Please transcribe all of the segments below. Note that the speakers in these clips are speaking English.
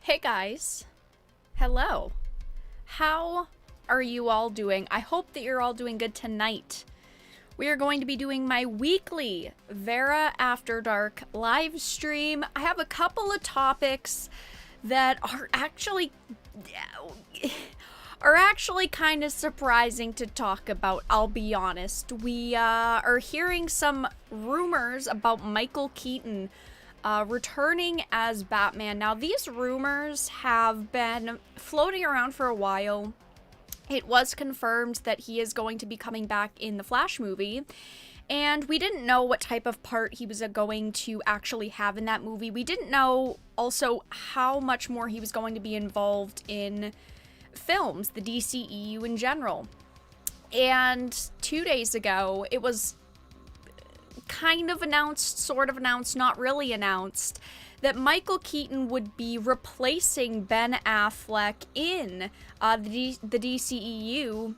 Hey guys. Hello. How are you all doing? I hope that you're all doing good tonight. We are going to be doing my weekly Vera After Dark live stream. I have a couple of topics that are actually kind of surprising to talk about, I'll be honest. We are hearing some rumors about Michael Keaton returning as Batman. Now, these rumors have been floating around for a while. It was confirmed that he is going to be coming back in the Flash movie, and we didn't know what type of part he was going to actually have in that movie. We didn't know also how much more he was going to be involved in films, the DCEU in general. And 2 days ago, it was kind of announced, sort of announced, not really announced, that Michael Keaton would be replacing Ben Affleck in the DCEU,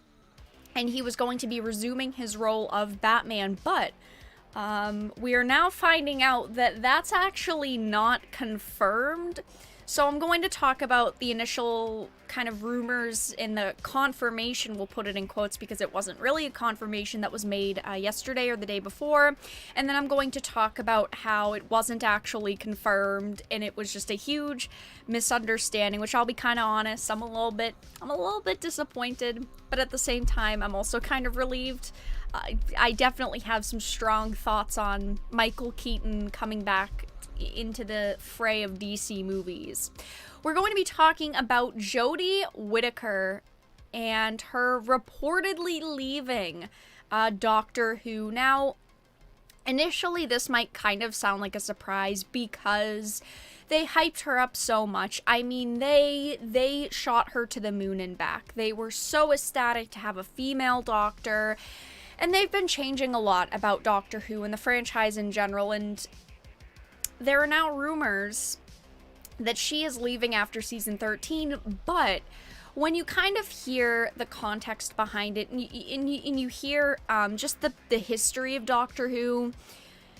and he was going to be resuming his role of Batman, but we are now finding out that that's actually not confirmed. So I'm going to talk about the initial kind of rumors and the confirmation, we'll put it in quotes because it wasn't really a confirmation that was made yesterday or the day before. And then I'm going to talk about how it wasn't actually confirmed and it was just a huge misunderstanding, which I'll be kind of honest, I'm a little bit disappointed, but at the same time, I'm also kind of relieved. I definitely have some strong thoughts on Michael Keaton coming back into the fray of DC movies. We're going to be talking about Jodie Whittaker and her reportedly leaving Doctor Who. Now, initially this might kind of sound like a surprise because they hyped her up so much. I mean, they shot her to the moon and back. They were so ecstatic to have a female Doctor, and they've been changing a lot about Doctor Who and the franchise in general, and there are now rumors that she is leaving after season 13, but when you kind of hear the context behind it, and you hear just the history of Doctor Who,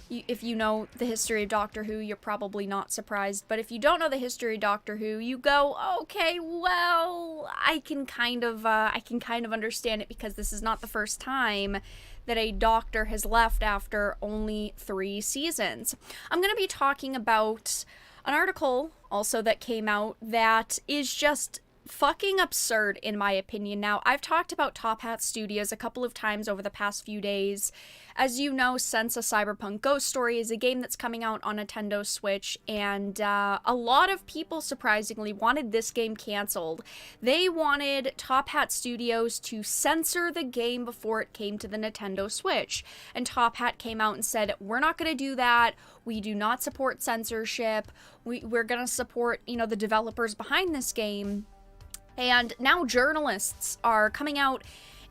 if you know the history of Doctor Who, you're probably not surprised, but if you don't know the history of Doctor Who, you go, okay, well, I can kind of understand it because this is not the first time that a Doctor has left after only 3 seasons. I'm going to be talking about an article also that came out that is just fucking absurd in my opinion. Now, I've talked about Top Hat Studios a couple of times over the past few days. As you know, since A Cyberpunk Ghost Story is a game that's coming out on Nintendo Switch, and a lot of people surprisingly wanted this game canceled. They wanted Top Hat Studios to censor the game before it came to the Nintendo Switch, and Top Hat came out and said, we're not going to do that. We do not support censorship. We're going to support, the developers behind this game. And now journalists are coming out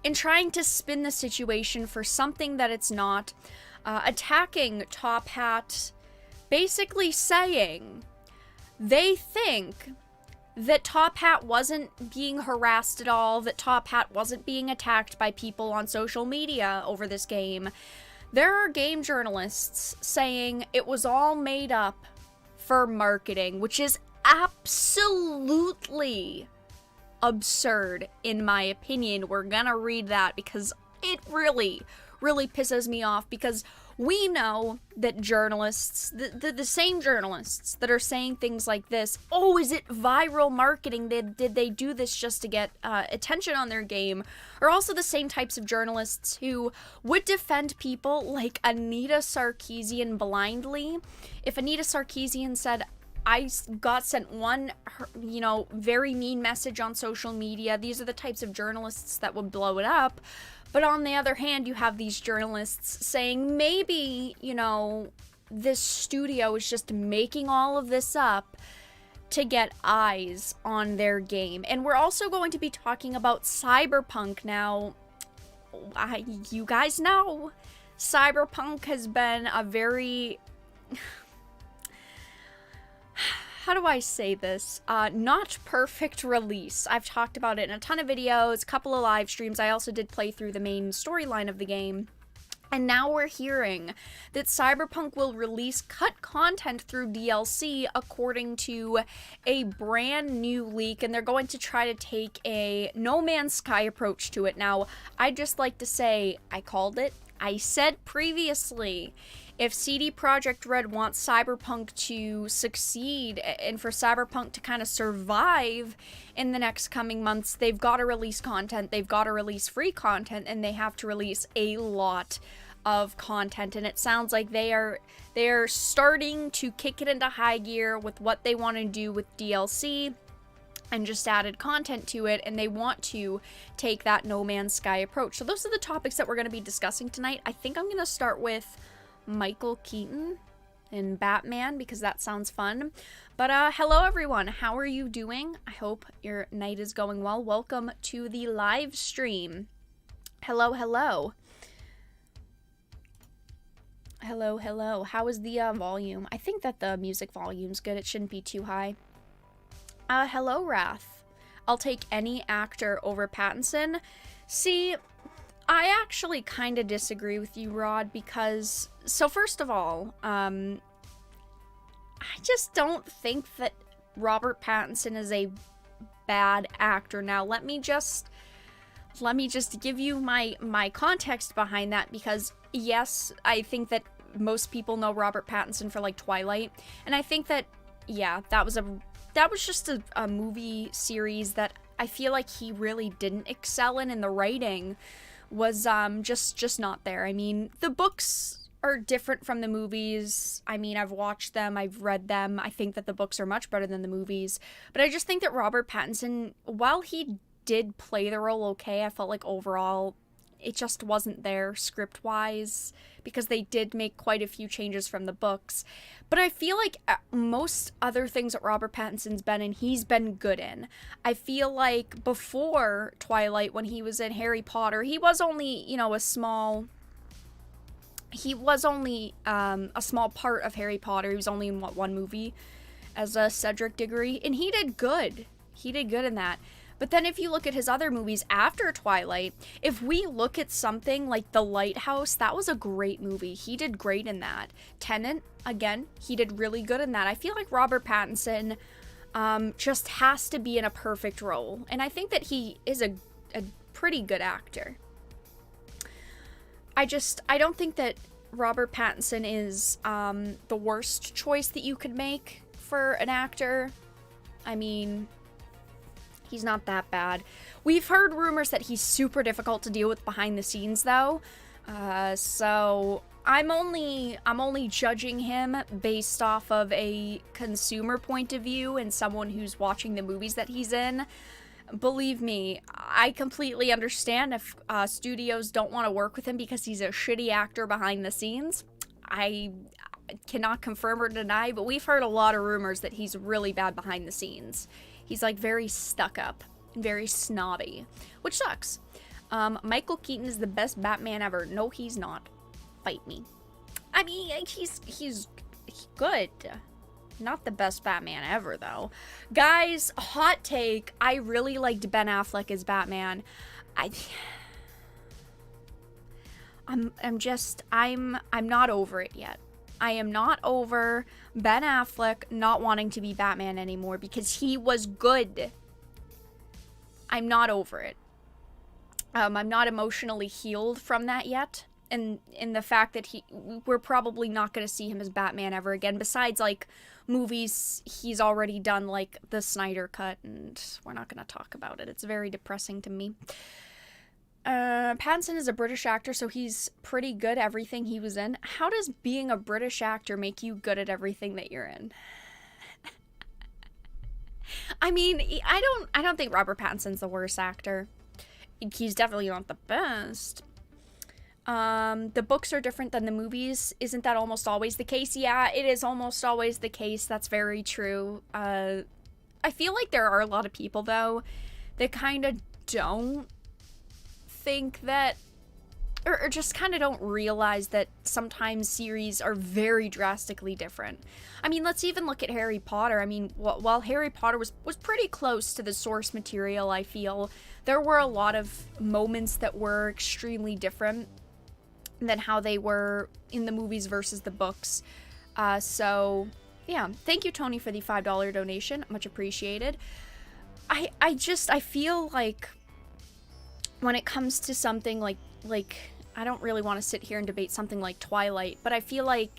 and trying to spin the situation for something that it's not, attacking Top Hat, basically saying they think that Top Hat wasn't being harassed at all, that Top Hat wasn't being attacked by people on social media over this game. There are game journalists saying it was all made up for marketing, which is absolutely absurd in my opinion. We're gonna read that because it really pisses me off, because we know that journalists, the same journalists that are saying things like this, oh, is it viral marketing? Did they do this just to get attention on their game? Are also the same types of journalists who would defend people like Anita Sarkeesian blindly. If Anita Sarkeesian said, I got sent one, very mean message on social media, these are the types of journalists that would blow it up. But on the other hand, you have these journalists saying maybe, this studio is just making all of this up to get eyes on their game. And we're also going to be talking about Cyberpunk now. You guys know, Cyberpunk has been a very... how do I say this? Not perfect release. I've talked about it in a ton of videos, a couple of live streams. I also did play through the main storyline of the game. And now we're hearing that Cyberpunk will release cut content through DLC according to a brand new leak, and they're going to try to take a No Man's Sky approach to it. Now, I'd just like to say, I called it. I said previously, if CD Projekt Red wants Cyberpunk to succeed and for Cyberpunk to kind of survive in the next coming months, they've got to release content, they've got to release free content, and they have to release a lot of content. And it sounds like they are starting to kick it into high gear with what they want to do with DLC and just added content to it, and they want to take that No Man's Sky approach. So those are the topics that we're going to be discussing tonight. I think I'm going to start with Michael Keaton and Batman because that sounds fun. But hello everyone, how are you doing? I hope your night is going well. Welcome to the live stream. Hello. How is the volume? I think that the music volume's good. It shouldn't be too high. Hello, Wrath. I'll take any actor over Pattinson. See, I actually kind of disagree with you, Rod, because... So first of all, I just don't think that Robert Pattinson is a bad actor. Now, let me just give you my context behind that, because yes, I think that most people know Robert Pattinson for like Twilight, and I think that that was just a movie series that I feel like he really didn't excel in, and the writing was just not there. I mean, the books are different from the movies. I mean, I've watched them, I've read them. I think that the books are much better than the movies. But I just think that Robert Pattinson, while he did play the role okay, I felt like overall it just wasn't there script-wise, because they did make quite a few changes from the books. But I feel like most other things that Robert Pattinson's been in, he's been good in. I feel like before Twilight, when he was in Harry Potter, he was only, a small part of Harry Potter. He was only in, one movie as a Cedric Diggory, and he did good. He did good in that. But then if you look at his other movies after Twilight, if we look at something like The Lighthouse, that was a great movie. He did great in that. Tenet, again, he did really good in that. I feel like Robert Pattinson just has to be in a perfect role. And I think that he is a pretty good actor. I don't think that Robert Pattinson is the worst choice that you could make for an actor. I mean, he's not that bad. We've heard rumors that he's super difficult to deal with behind the scenes, though. So I'm only judging him based off of a consumer point of view and someone who's watching the movies that he's in. Believe me, I completely understand if studios don't want to work with him because he's a shitty actor behind the scenes. I cannot confirm or deny, but we've heard a lot of rumors that he's really bad behind the scenes. He's like very stuck up, very snobby, which sucks. Michael Keaton is the best Batman ever. No, he's not. Fight me. I mean, he's good. Not the best Batman ever, though. Guys, hot take. I really liked Ben Affleck as Batman. I'm not over it yet. I am not over Ben Affleck not wanting to be Batman anymore because he was good. I'm not over it. I'm not emotionally healed from that yet. And in the fact that we're probably not going to see him as Batman ever again. Besides, like, movies he's already done, like the Snyder Cut, and we're not going to talk about it. It's very depressing to me. Pattinson is a British actor, so he's pretty good at everything he was in. How does being a British actor make you good at everything that you're in? I mean, I don't think Robert Pattinson's the worst actor. He's definitely not the best. The books are different than the movies. Isn't that almost always the case? Yeah, it is almost always the case. That's very true. I feel like there are a lot of people, though, that kind of don't think that, or just kind of don't realize that sometimes series are very drastically different. I mean, let's even look at Harry Potter. I mean, while Harry Potter was pretty close to the source material, I feel, there were a lot of moments that were extremely different. than how they were in the movies versus the books. So yeah, thank you, Tony, for the $5 donation. Much appreciated. I feel like when it comes to something like I don't really want to sit here and debate something like Twilight, but I feel like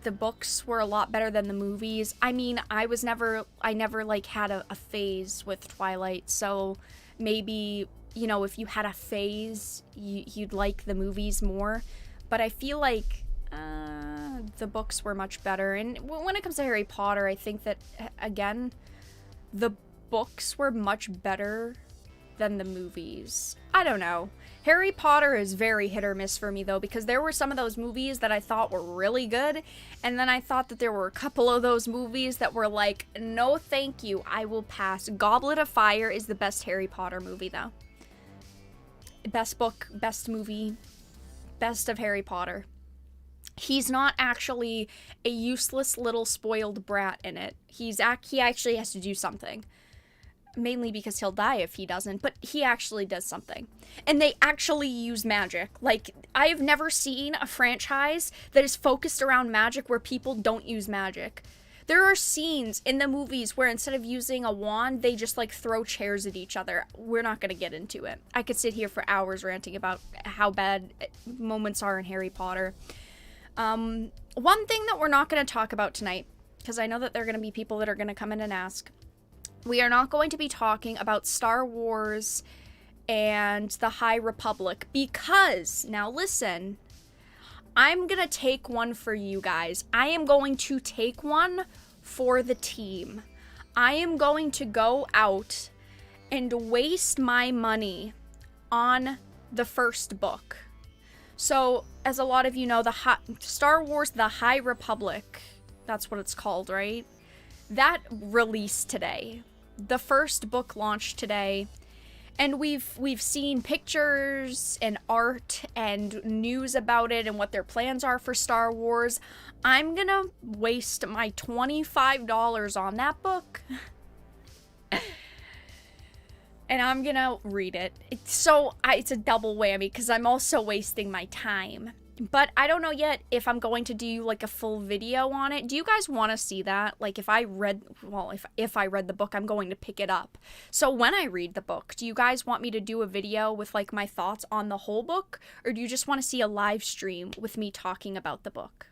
the books were a lot better than the movies. I mean, I never like had a phase with Twilight, so maybe, you know, if you had a phase, you'd like the movies more. But I feel like the books were much better. And when it comes to Harry Potter, I think that, again, the books were much better than the movies. I don't know. Harry Potter is very hit or miss for me, though, because there were some of those movies that I thought were really good, and then I thought that there were a couple of those movies that were like, no thank you, I will pass. Goblet of Fire is the best Harry Potter movie, though. Best book, best movie, best of Harry Potter. He's not actually a useless little spoiled brat in it. He actually has to do something. Mainly because he'll die if he doesn't, but he actually does something. And they actually use magic. Like, I have never seen a franchise that is focused around magic where people don't use magic. There are scenes in the movies where instead of using a wand, they just, like, throw chairs at each other. We're not going to get into it. I could sit here for hours ranting about how bad moments are in Harry Potter. One thing that we're not going to talk about tonight, because I know that there are going to be people that are going to come in and ask, we are not going to be talking about Star Wars and the High Republic because, now listen, I'm going to take one for you guys. I am going to take one for the team. I am going to go out and waste my money on the first book. So, as a lot of you know, Star Wars The High Republic, that's what it's called, right? That released today. The first book launched today, and we've seen pictures and art and news about it and what their plans are for Star Wars. I'm gonna waste my $25 on that book, and I'm gonna read it. It's a double whammy because I'm also wasting my time. But I don't know yet if I'm going to do like a full video on it. Do you guys want to see that? Like if I read the book, I'm going to pick it up. So when I read the book, do you guys want me to do a video with like my thoughts on the whole book? Or do you just want to see a live stream with me talking about the book?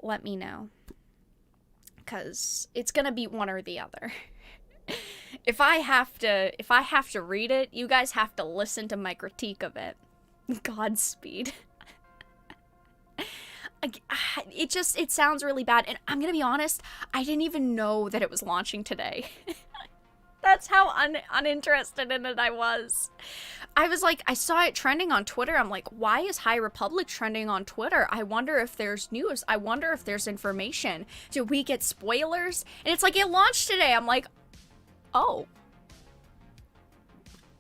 Let me know. Because it's going to be one or the other. If I have to read it, you guys have to listen to my critique of it. Godspeed. It sounds really bad, and I'm gonna be honest, I didn't even know that it was launching today. That's how uninterested in it I was. I was like, I saw it trending on Twitter. I'm like, why is High Republic trending on Twitter? I wonder if there's news. I wonder if there's information. Do we get spoilers? And it's like, it launched today. I'm like, oh.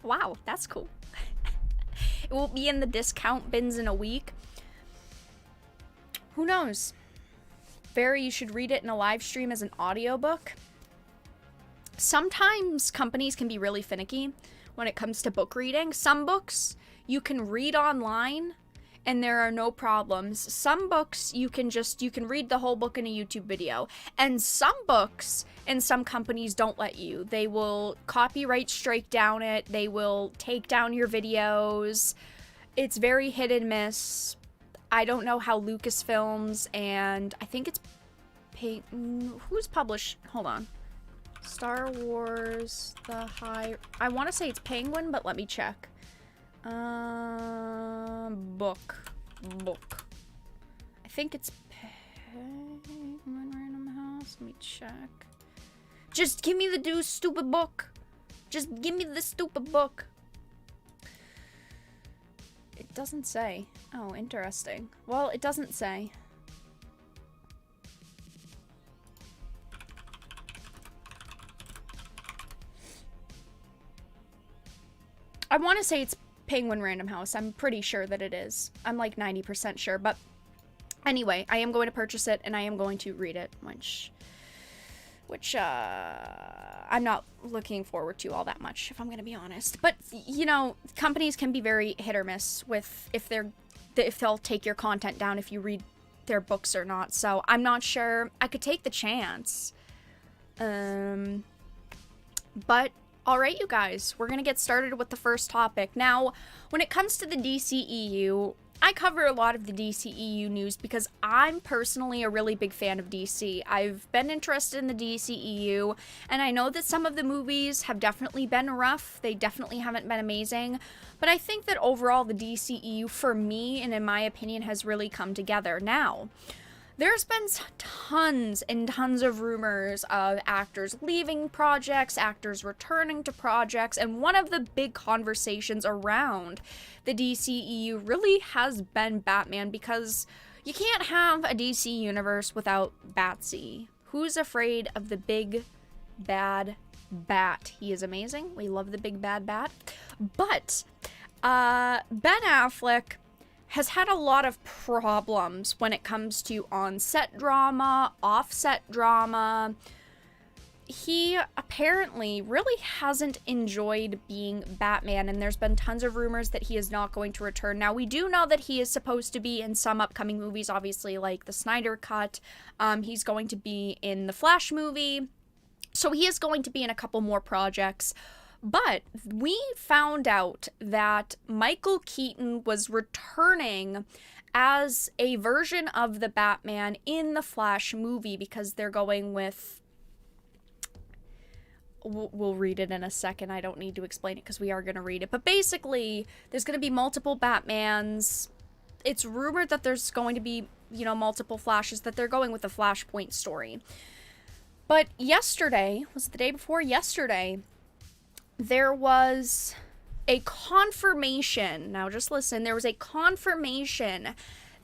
Wow, that's cool. It will be in the discount bins in a week. Who knows? Barry, you should read it in a live stream as an audiobook. Sometimes companies can be really finicky when it comes to book reading. Some books you can read online and there are no problems. Some books you can read the whole book in a YouTube video. And some books and some companies don't let you. They will copyright strike down it. They will take down your videos. It's very hit and miss. I don't know how Lucasfilms and I think it's who's published? Hold on. Star Wars The High. I want to say it's Penguin, but let me check. Book. I think it's Penguin Random House. Let me check. Just give me the stupid book. Just give me the stupid book. It doesn't say. Oh, interesting. Well, it doesn't say. I want to say it's Penguin Random House. I'm pretty sure that it is. I'm like 90% sure. But anyway, I am going to purchase it and I am going to read it, which which I'm not looking forward to all that much, if I'm going to be honest. But, you know, companies can be very hit or miss with if they'll take your content down if you read their books or not. So I'm not sure. I could take the chance. But all right, you guys, we're going to get started with the first topic. Now, when it comes to the DCEU, I cover a lot of the DCEU news because I'm personally a really big fan of DC. I've been interested in the DCEU, and I know that some of the movies have definitely been rough. They definitely haven't been amazing. But I think that overall the DCEU, for me, and in my opinion, has really come together. Now, there's been tons and tons of rumors of actors leaving projects, actors returning to projects, and one of the big conversations around the DCEU really has been Batman, because you can't have a DC universe without Batsy. Who's afraid of the big bad bat? He is amazing. We love the big bad bat. But Ben Affleck has had a lot of problems when it comes to on-set drama, off-set drama. He apparently really hasn't enjoyed being Batman, and there's been tons of rumors that he is not going to return. Now, we do know that he is supposed to be in some upcoming movies, obviously, like the Snyder Cut. He's going to be in the Flash movie, so he is going to be in a couple more projects. But we found out that Michael Keaton was returning as a version of the Batman in the Flash movie, because they're going with... We'll read it in a second. I don't need to explain it because we are going to read it. But basically, there's going to be multiple Batmans. It's rumored that there's going to be, you know, multiple Flashes, that they're going with a Flashpoint story. But yesterday, was it the day before yesterday, there was a confirmation. Now just listen, there was a confirmation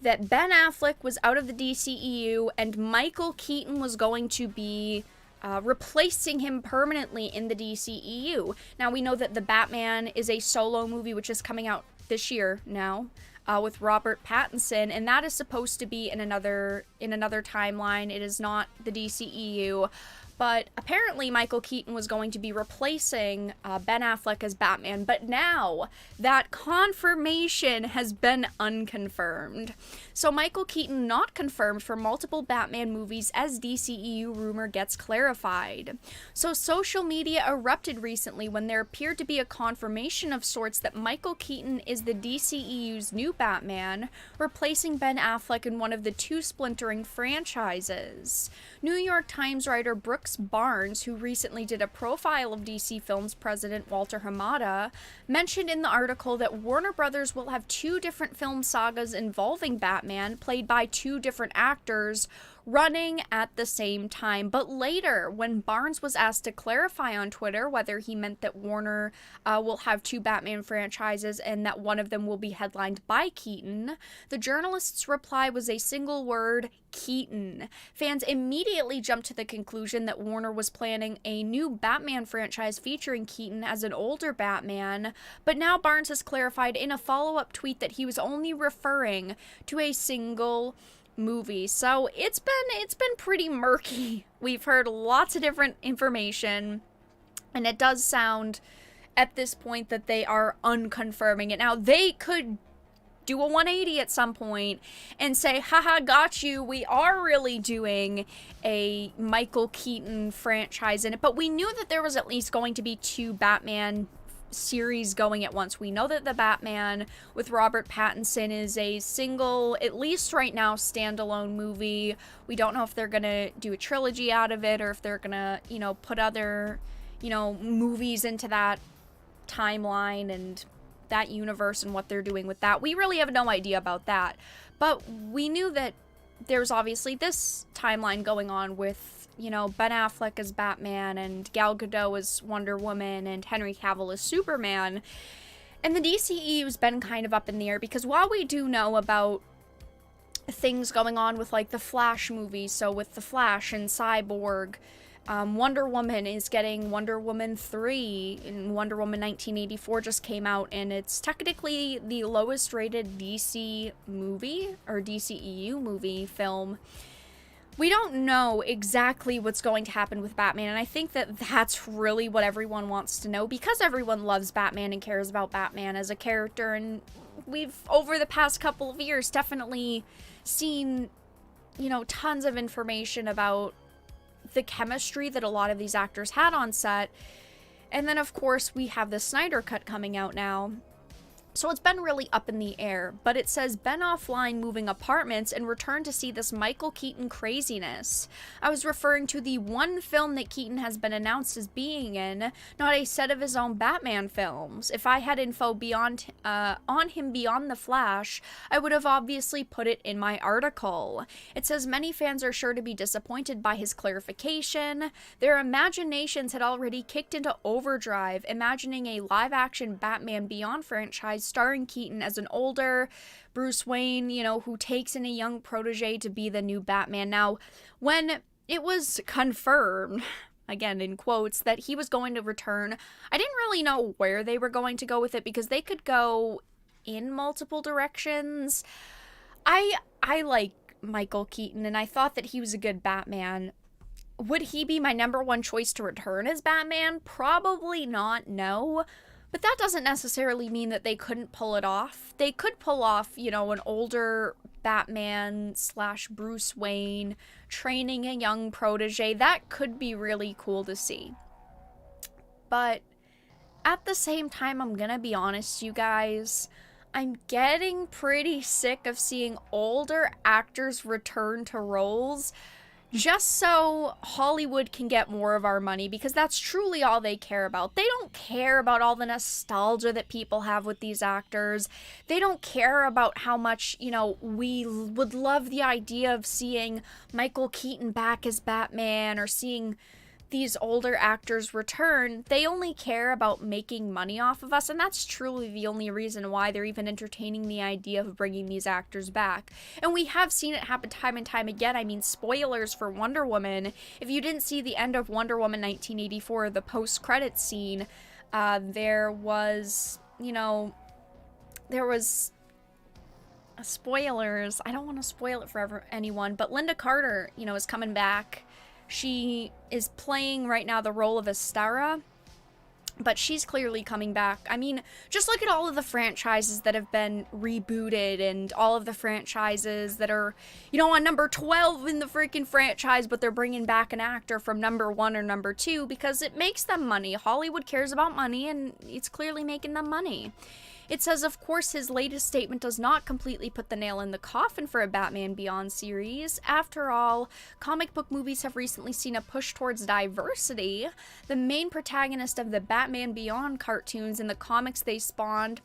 that Ben Affleck was out of the DCEU and Michael Keaton was going to be replacing him permanently in the DCEU. Now we know that The Batman is a solo movie which is coming out this year now, with Robert Pattinson, and that is supposed to be in another timeline. It is not the DCEU. But apparently Michael Keaton was going to be replacing Ben Affleck as Batman. But now that confirmation has been unconfirmed. So Michael Keaton not confirmed for multiple Batman movies as DCEU rumor gets clarified. So social media erupted recently when there appeared to be a confirmation of sorts that Michael Keaton is the DCEU's new Batman, replacing Ben Affleck in one of the two splintering franchises. New York Times writer Brooks Barnes, who recently did a profile of DC Films president Walter Hamada, mentioned in the article that Warner Brothers will have two different film sagas involving Batman, played by two different actors, running at the same time. But later, when Barnes was asked to clarify on Twitter whether he meant that Warner will have two Batman franchises and that one of them will be headlined by Keaton, the journalist's reply was a single word: Keaton. Fans immediately jumped to the conclusion that Warner was planning a new Batman franchise featuring Keaton as an older Batman, but now Barnes has clarified in a follow-up tweet that he was only referring to a single movie. So it's been pretty murky. We've heard lots of different information, and it does sound at this point that they are unconfirming it. Now, they could do a 180 at some point and say, haha, got you, we are really doing a Michael Keaton franchise in it. But we knew that there was at least going to be two Batman series going at once. We know that the Batman with Robert Pattinson is a single, at least right now, standalone movie. We don't know if they're gonna do a trilogy out of it or if they're gonna, you know, put other, you know, movies into that timeline and that universe and what they're doing with that. We really have no idea about that. But we knew that there's obviously this timeline going on with, you know, Ben Affleck as Batman and Gal Gadot as Wonder Woman and Henry Cavill as Superman. And the DCEU's been kind of up in the air because while we do know about things going on with, like, the Flash movies, so with the Flash and Cyborg, Wonder Woman is getting Wonder Woman 3, and Wonder Woman 1984 just came out, and it's technically the lowest rated DC movie, or DCEU movie film. We don't know exactly what's going to happen with Batman, and I think that that's really what everyone wants to know, because everyone loves Batman and cares about Batman as a character, and we've, over the past couple of years, definitely seen, you know, tons of information about the chemistry that a lot of these actors had on set. And then, of course, we have the Snyder Cut coming out now. So it's been really up in the air, but it says Ben offline moving apartments and return to see this Michael Keaton craziness. I was referring to the one film that Keaton has been announced as being in, not a set of his own Batman films. If I had info on him beyond The Flash, I would have obviously put it in my article. It says many fans are sure to be disappointed by his clarification. Their imaginations had already kicked into overdrive, imagining a live-action Batman Beyond franchise starring Keaton as an older Bruce Wayne, you know, who takes in a young protege to be the new Batman. Now, when it was confirmed, again in quotes, that he was going to return, I didn't really know where they were going to go with it, because they could go in multiple directions. I like Michael Keaton, and I thought that he was a good Batman. Would he be my number one choice to return as Batman? Probably not, no. But that doesn't necessarily mean that they couldn't pull it off. They could pull off, you know, an older Batman / Bruce Wayne training a young protege. That could be really cool to see. But at the same time, I'm gonna be honest, you guys, I'm getting pretty sick of seeing older actors return to roles just so Hollywood can get more of our money, because that's truly all they care about. They don't care about all the nostalgia that people have with these actors. They don't care about how much, you know, we would love the idea of seeing Michael Keaton back as Batman, or seeing these older actors return. They only care about making money off of us, and that's truly the only reason why they're even entertaining the idea of bringing these actors back. And we have seen it happen time and time again. I mean, spoilers for Wonder Woman. If you didn't see the end of Wonder Woman 1984, the post-credits scene, there was spoilers. I don't want to spoil it for anyone, but Linda Carter, you know, is coming back. She is playing right now the role of Astara, but she's clearly coming back. I mean, just look at all of the franchises that have been rebooted, and all of the franchises that are, you know, on number 12 in the freaking franchise, but they're bringing back an actor from number 1 or number 2 because it makes them money. Hollywood cares about money, and it's clearly making them money. It says, of course, his latest statement does not completely put the nail in the coffin for a Batman Beyond series. After all, comic book movies have recently seen a push towards diversity. The main protagonist of the Batman Beyond cartoons in the comics, they spawned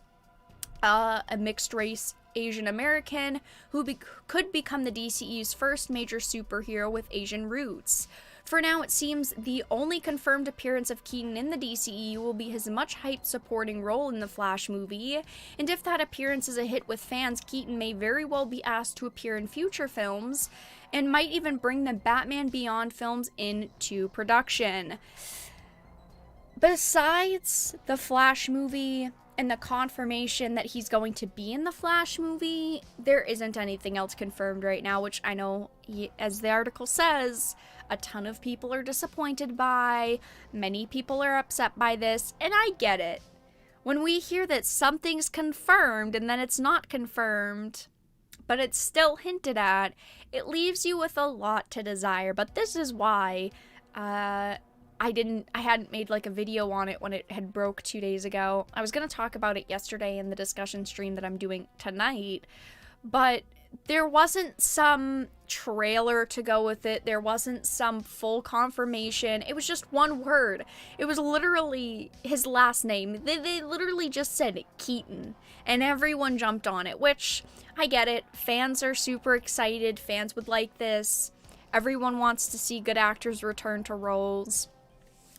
a mixed-race Asian American who could become the DCEU's first major superhero with Asian roots. For now, it seems the only confirmed appearance of Keaton in the DCEU will be his much-hyped supporting role in the Flash movie, and if that appearance is a hit with fans, Keaton may very well be asked to appear in future films, and might even bring the Batman Beyond films into production. Besides the Flash movie and the confirmation that he's going to be in the Flash movie, there isn't anything else confirmed right now, which I know, as the article says, a ton of people are disappointed by. Many people are upset by this, and I get it. When we hear that something's confirmed and then it's not confirmed, but it's still hinted at, it leaves you with a lot to desire. But this is why I hadn't made like a video on it when it had broke 2 days ago. I was going to talk about it yesterday in the discussion stream that I'm doing tonight, but there wasn't some trailer to go with it. There wasn't some full confirmation. It was just one word. It was literally his last name. They literally just said Keaton, and everyone jumped on it, which I get it. Fans are super excited. Fans would like this. Everyone wants to see good actors return to roles.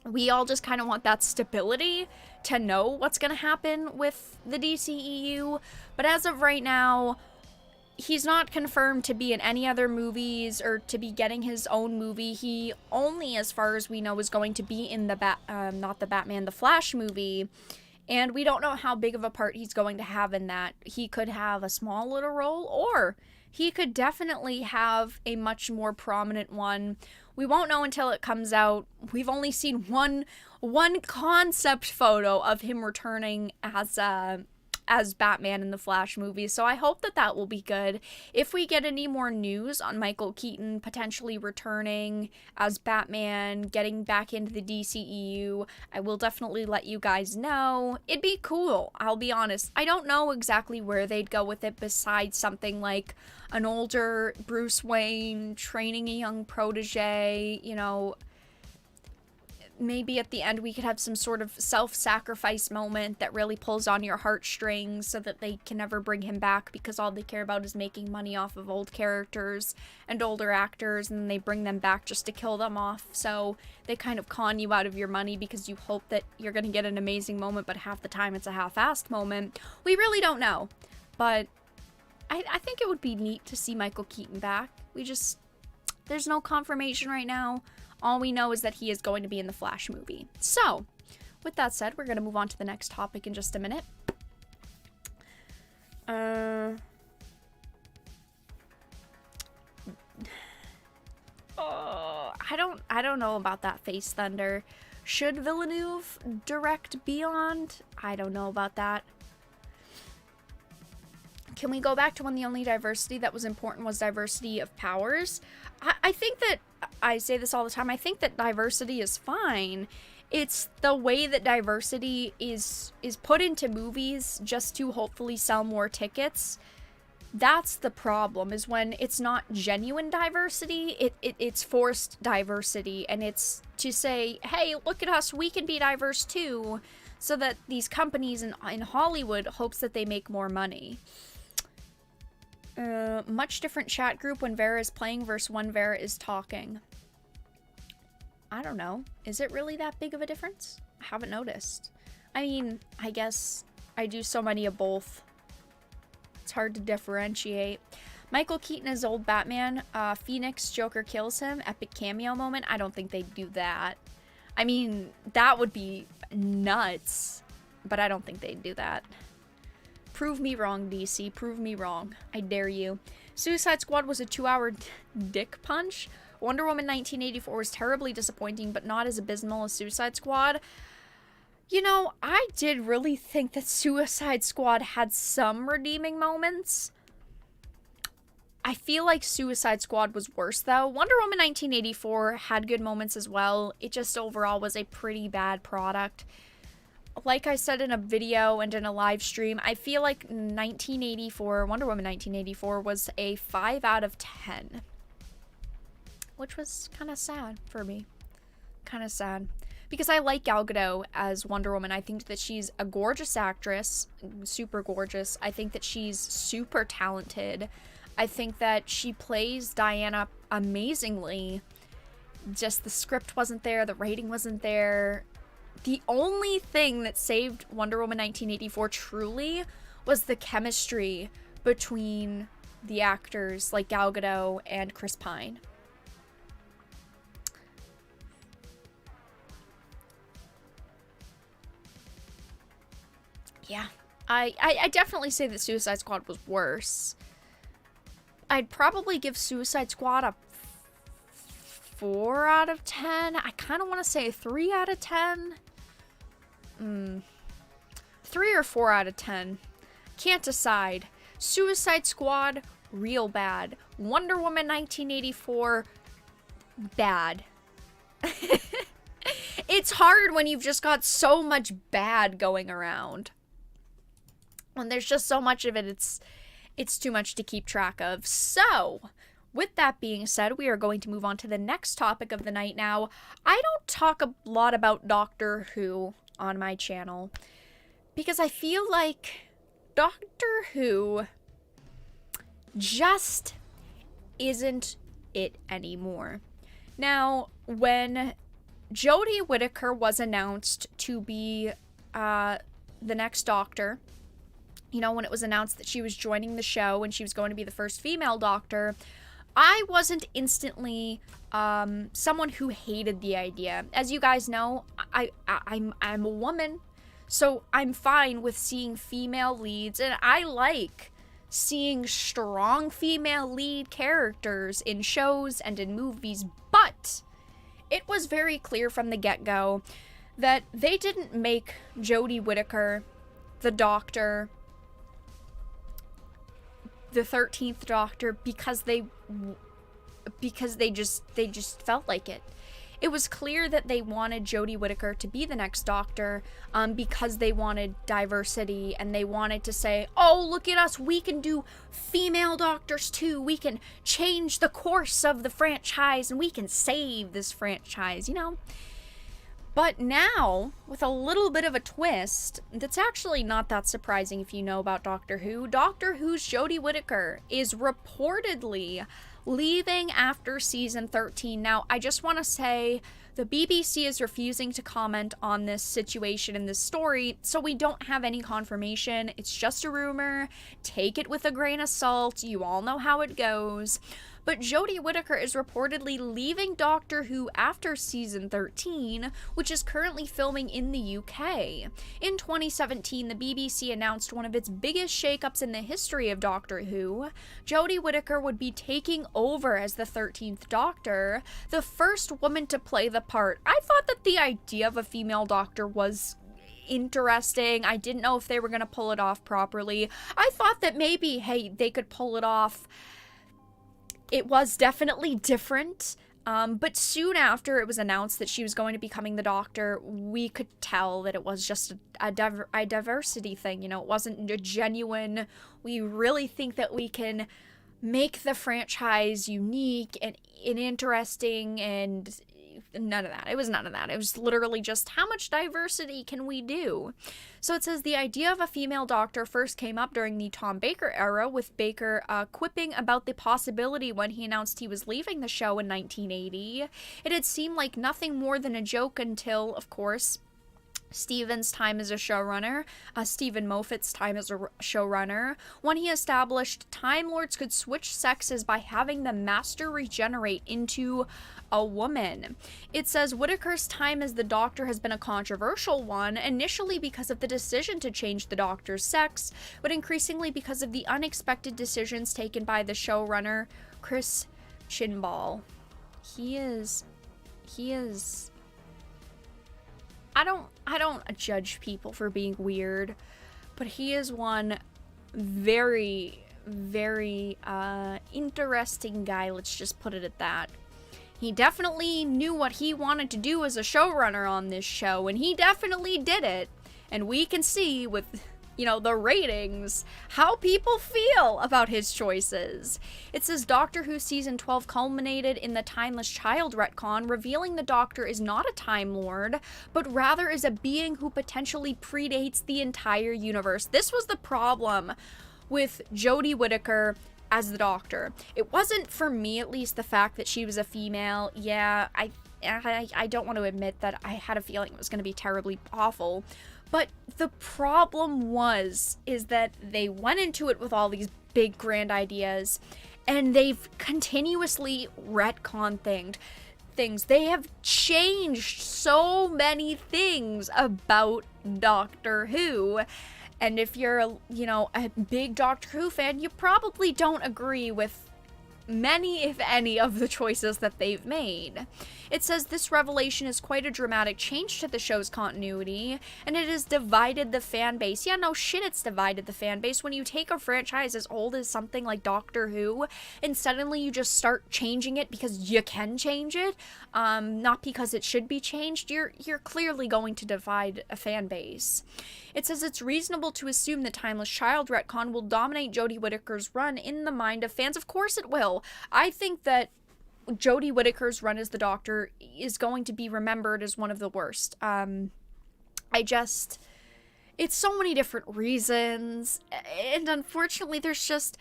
We all just kind of want that stability to know what's going to happen with the DCEU. But as of right now, he's not confirmed to be in any other movies or to be getting his own movie. He only, as far as we know, is going to be in the the Flash movie. And we don't know how big of a part he's going to have in that. He could have a small little role, or he could definitely have a much more prominent one. We won't know until it comes out. We've only seen one concept photo of him returning as Batman in the Flash movie, so I hope that will be good. If we get any more news on Michael Keaton potentially returning as Batman, getting back into the DCEU, I will definitely let you guys know. It'd be cool, I'll be honest. I don't know exactly where they'd go with it besides something like an older Bruce Wayne training a young protege, you know. Maybe at the end we could have some sort of self-sacrifice moment that really pulls on your heartstrings so that they can never bring him back because all they care about is making money off of old characters and older actors, and they bring them back just to kill them off. So they kind of con you out of your money because you hope that you're going to get an amazing moment, but half the time it's a half-assed moment. We really don't know. But I think it would be neat to see Michael Keaton back. There's no confirmation right now. All we know is that he is going to be in the Flash movie. So, with that said, we're going to move on to the next topic in just a minute. I don't know about that Face Thunder. Should Villeneuve direct Beyond? I don't know about that. Can we go back to when the only diversity that was important was diversity of powers? I think that, I say this all the time, I think that diversity is fine. It's the way that diversity is put into movies just to hopefully sell more tickets. That's the problem, is when it's not genuine diversity, it's forced diversity, and it's to say, hey, look at us, we can be diverse too, so that these companies in Hollywood hopes that they make more money. Much different chat group when Vera is playing versus when Vera is talking. I don't know. Is it really that big of a difference? I haven't noticed. I mean, I guess I do so many of both. It's hard to differentiate. Michael Keaton is old Batman. Phoenix, Joker kills him. Epic cameo moment. I don't think they'd do that. I mean, that would be nuts. But I don't think they'd do that. Prove me wrong, DC. Prove me wrong. I dare you. Suicide Squad was a 2-hour dick punch. Wonder Woman 1984 was terribly disappointing, but not as abysmal as Suicide Squad. You know, I did really think that Suicide Squad had some redeeming moments. I feel like Suicide Squad was worse, though. Wonder Woman 1984 had good moments as well. It just overall was a pretty bad product. Like I said in a video and in a live stream, I feel like Wonder Woman 1984 was a 5 out of 10. Which was kind of sad for me. Kind of sad. Because I like Gal Gadot as Wonder Woman. I think that she's a gorgeous actress. Super gorgeous. I think that she's super talented. I think that she plays Diana amazingly. Just the script wasn't there. The rating wasn't there. The only thing that saved Wonder Woman 1984 truly was the chemistry between the actors like Gal Gadot and Chris Pine. Yeah, I definitely say that Suicide Squad was worse. I'd probably give Suicide Squad a 4 out of 10. I kind of want to say a 3 out of 10. 3 or 4 out of 10. Can't decide. Suicide Squad, real bad. Wonder Woman 1984, bad. It's hard when you've just got so much bad going around. When there's just so much of it, it's too much to keep track of. So, with that being said, we are going to move on to the next topic of the night now. I don't talk a lot about Doctor Who on my channel because I feel like Doctor Who just isn't it anymore. Now, when Jodie Whittaker was announced to be the next Doctor, you know, when it was announced that she was joining the show and she was going to be the first female Doctor, I wasn't instantly someone who hated the idea. As you guys know, I'm a woman, so I'm fine with seeing female leads, and I like seeing strong female lead characters in shows and in movies, but it was very clear from the get-go that they didn't make Jodie Whittaker the Doctor, the 13th Doctor, because they just felt like it. It was clear that they wanted Jodie Whittaker to be the next Doctor, because they wanted diversity, and they wanted to say, oh, look at us, we can do female Doctors too, we can change the course of the franchise, and we can save this franchise, you know? But now, with a little bit of a twist, that's actually not that surprising if you know about Doctor Who's Jodie Whittaker is reportedly leaving after season 13. Now, I just want to say the BBC is refusing to comment on this situation in this story, so we don't have any confirmation. It's just a rumor. Take it with a grain of salt. You all know how it goes. But Jodie Whittaker is reportedly leaving Doctor Who after season 13, which is currently filming in the UK. In 2017, the BBC announced one of its biggest shakeups in the history of Doctor Who. Jodie Whittaker would be taking over as the 13th Doctor, the first woman to play the part. I thought that the idea of a female Doctor was interesting. I didn't know if they were going to pull it off properly. I thought that maybe, hey, they could pull it off. It was definitely different, but soon after it was announced that she was going to be becoming the Doctor, we could tell that it was just a diversity thing. You know, it wasn't a genuine, we really think that we can make the franchise unique and interesting, and none of that. It was none of that. It was literally just, how much diversity can we do? So it says the idea of a female Doctor first came up during the Tom Baker era, with Baker quipping about the possibility when he announced he was leaving the show in 1980. It had seemed like nothing more than a joke until, of course, Stephen's time as a showrunner, Stephen Moffat's time as a showrunner, when he established Time Lords could switch sexes by having the Master regenerate into a woman. It says Whittaker's time as the Doctor has been a controversial one, initially because of the decision to change the Doctor's sex, but increasingly because of the unexpected decisions taken by the showrunner, Chris Chinball. He is... I don't judge people for being weird, but he is one very, very interesting guy, let's just put it at that. He definitely knew what he wanted to do as a showrunner on this show, and he definitely did it. And we can see with, you know, the ratings, how people feel about his choices. It says Doctor Who Season 12 culminated in the Timeless Child retcon, revealing the Doctor is not a Time Lord, but rather is a being who potentially predates the entire universe. This was the problem with Jodie Whittaker as the Doctor. It wasn't, for me at least, the fact that she was a female. Yeah, I don't want to admit that I had a feeling it was going to be terribly awful. But the problem is that they went into it with all these big grand ideas, and they've continuously retconned things. They have changed so many things about Doctor Who. And if you're, a big Doctor Who fan, you probably don't agree with many, if any, of the choices that they've made. It says this revelation is quite a dramatic change to the show's continuity, and it has divided the fan base. Yeah, no shit, it's divided the fan base. When you take a franchise as old as something like Doctor Who, and suddenly you just start changing it because you can change it, not because it should be changed, you're clearly going to divide a fan base. It says it's reasonable to assume the Timeless Child retcon will dominate Jodie Whittaker's run in the mind of fans. Of course it will. I think that Jodie Whittaker's run as the Doctor is going to be remembered as one of the worst. It's so many different reasons, and unfortunately there's just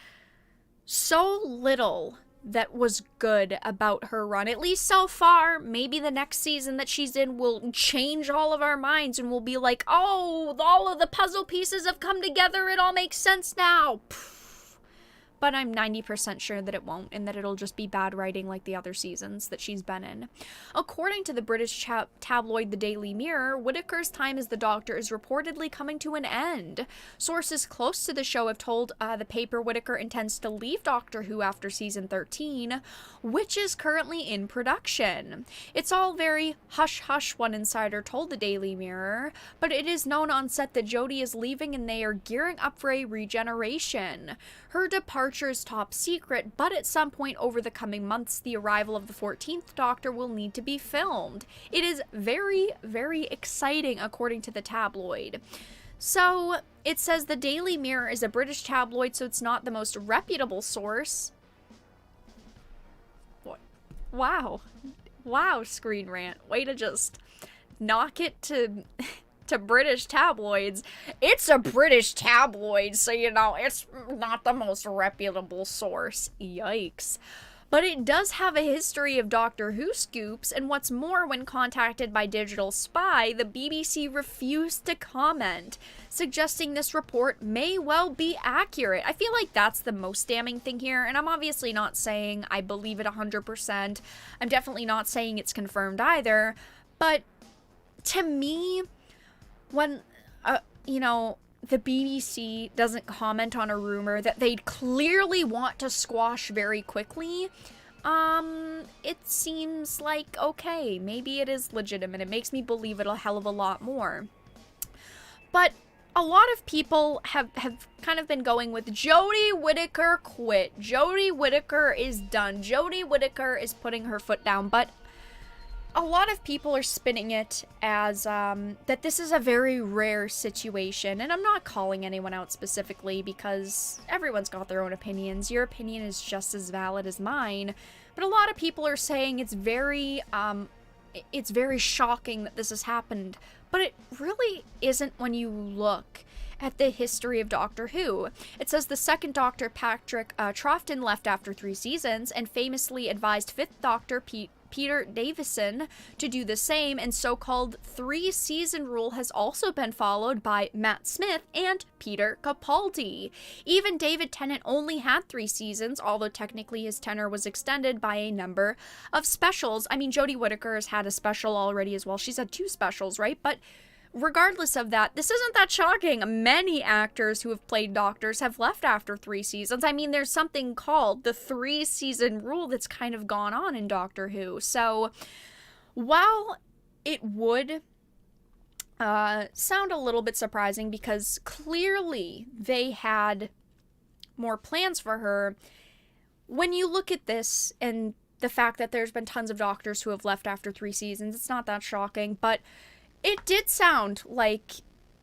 so little that was good about her run, at least so far. Maybe the next season that she's in will change all of our minds, and we'll be like, oh, all of the puzzle pieces have come together, it all makes sense now. But but I'm 90% sure that it won't, and that it'll just be bad writing like the other seasons that she's been in. According to the British tabloid The Daily Mirror, Whittaker's time as the Doctor is reportedly coming to an end. Sources close to the show have told the paper Whittaker intends to leave Doctor Who after season 13, which is currently in production. It's all very hush-hush, one insider told the Daily Mirror, but it is known on set that Jodie is leaving and they are gearing up for a regeneration. Her departure is top secret, but at some point over the coming months, the arrival of the 14th Doctor will need to be filmed. It is very, very exciting, according to the tabloid. So, it says the Daily Mirror is a British tabloid, so it's not the most reputable source. What? Wow. Wow, Screen Rant. Way to just knock it to British tabloids. It's a British tabloid, so you know, it's not the most reputable source. Yikes. But it does have a history of Doctor Who scoops, and what's more, when contacted by Digital Spy, the BBC refused to comment, suggesting this report may well be accurate. I feel like that's the most damning thing here, and I'm obviously not saying I believe it 100%. I'm definitely not saying it's confirmed either, but to me, when, you know, the BBC doesn't comment on a rumor that they'd clearly want to squash very quickly, it seems like, okay, maybe it is legitimate. It makes me believe it a hell of a lot more. But a lot of people have kind of been going with Jodie Whittaker quit. Jodie Whittaker is done. Jodie Whittaker is putting her foot down, but a lot of people are spinning it as that this is a very rare situation, and I'm not calling anyone out specifically because everyone's got their own opinions. Your opinion is just as valid as mine, but a lot of people are saying it's very shocking that this has happened, but it really isn't when you look at the history of Doctor Who. It says the second Doctor, Patrick Troughton, left after 3 seasons and famously advised 5th Doctor Peter Davison to do the same, and so-called 3-season rule has also been followed by Matt Smith and Peter Capaldi. Even David Tennant only had 3 seasons, although technically his tenure was extended by a number of specials. I mean, Jodie Whittaker has had a special already as well. She's had 2 specials, right? But regardless of that, this isn't that shocking. Many actors who have played doctors have left after 3 seasons. I mean, there's something called the 3-season rule that's kind of gone on in Doctor Who. So, while it would sound a little bit surprising because clearly they had more plans for her, when you look at this and the fact that there's been tons of doctors who have left after 3 seasons, it's not that shocking, but it did sound like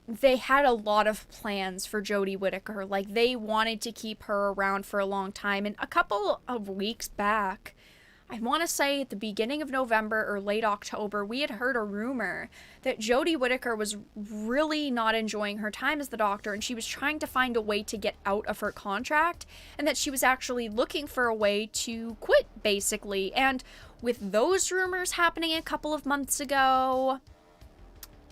they had a lot of plans for Jodie Whittaker. Like, they wanted to keep her around for a long time. And a couple of weeks back, I want to say at the beginning of November or late October, we had heard a rumor that Jodie Whittaker was really not enjoying her time as the Doctor, and she was trying to find a way to get out of her contract, and that she was actually looking for a way to quit, basically. And with those rumors happening a couple of months ago,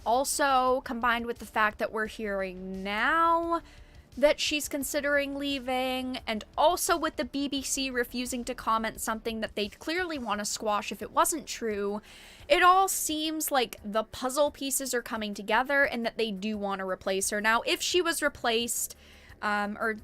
also combined with the fact that we're hearing now that she's considering leaving, and also with the BBC refusing to comment something that they'd clearly want to squash if it wasn't true, it all seems like the puzzle pieces are coming together and that they do want to replace her. Now, if she was replaced, or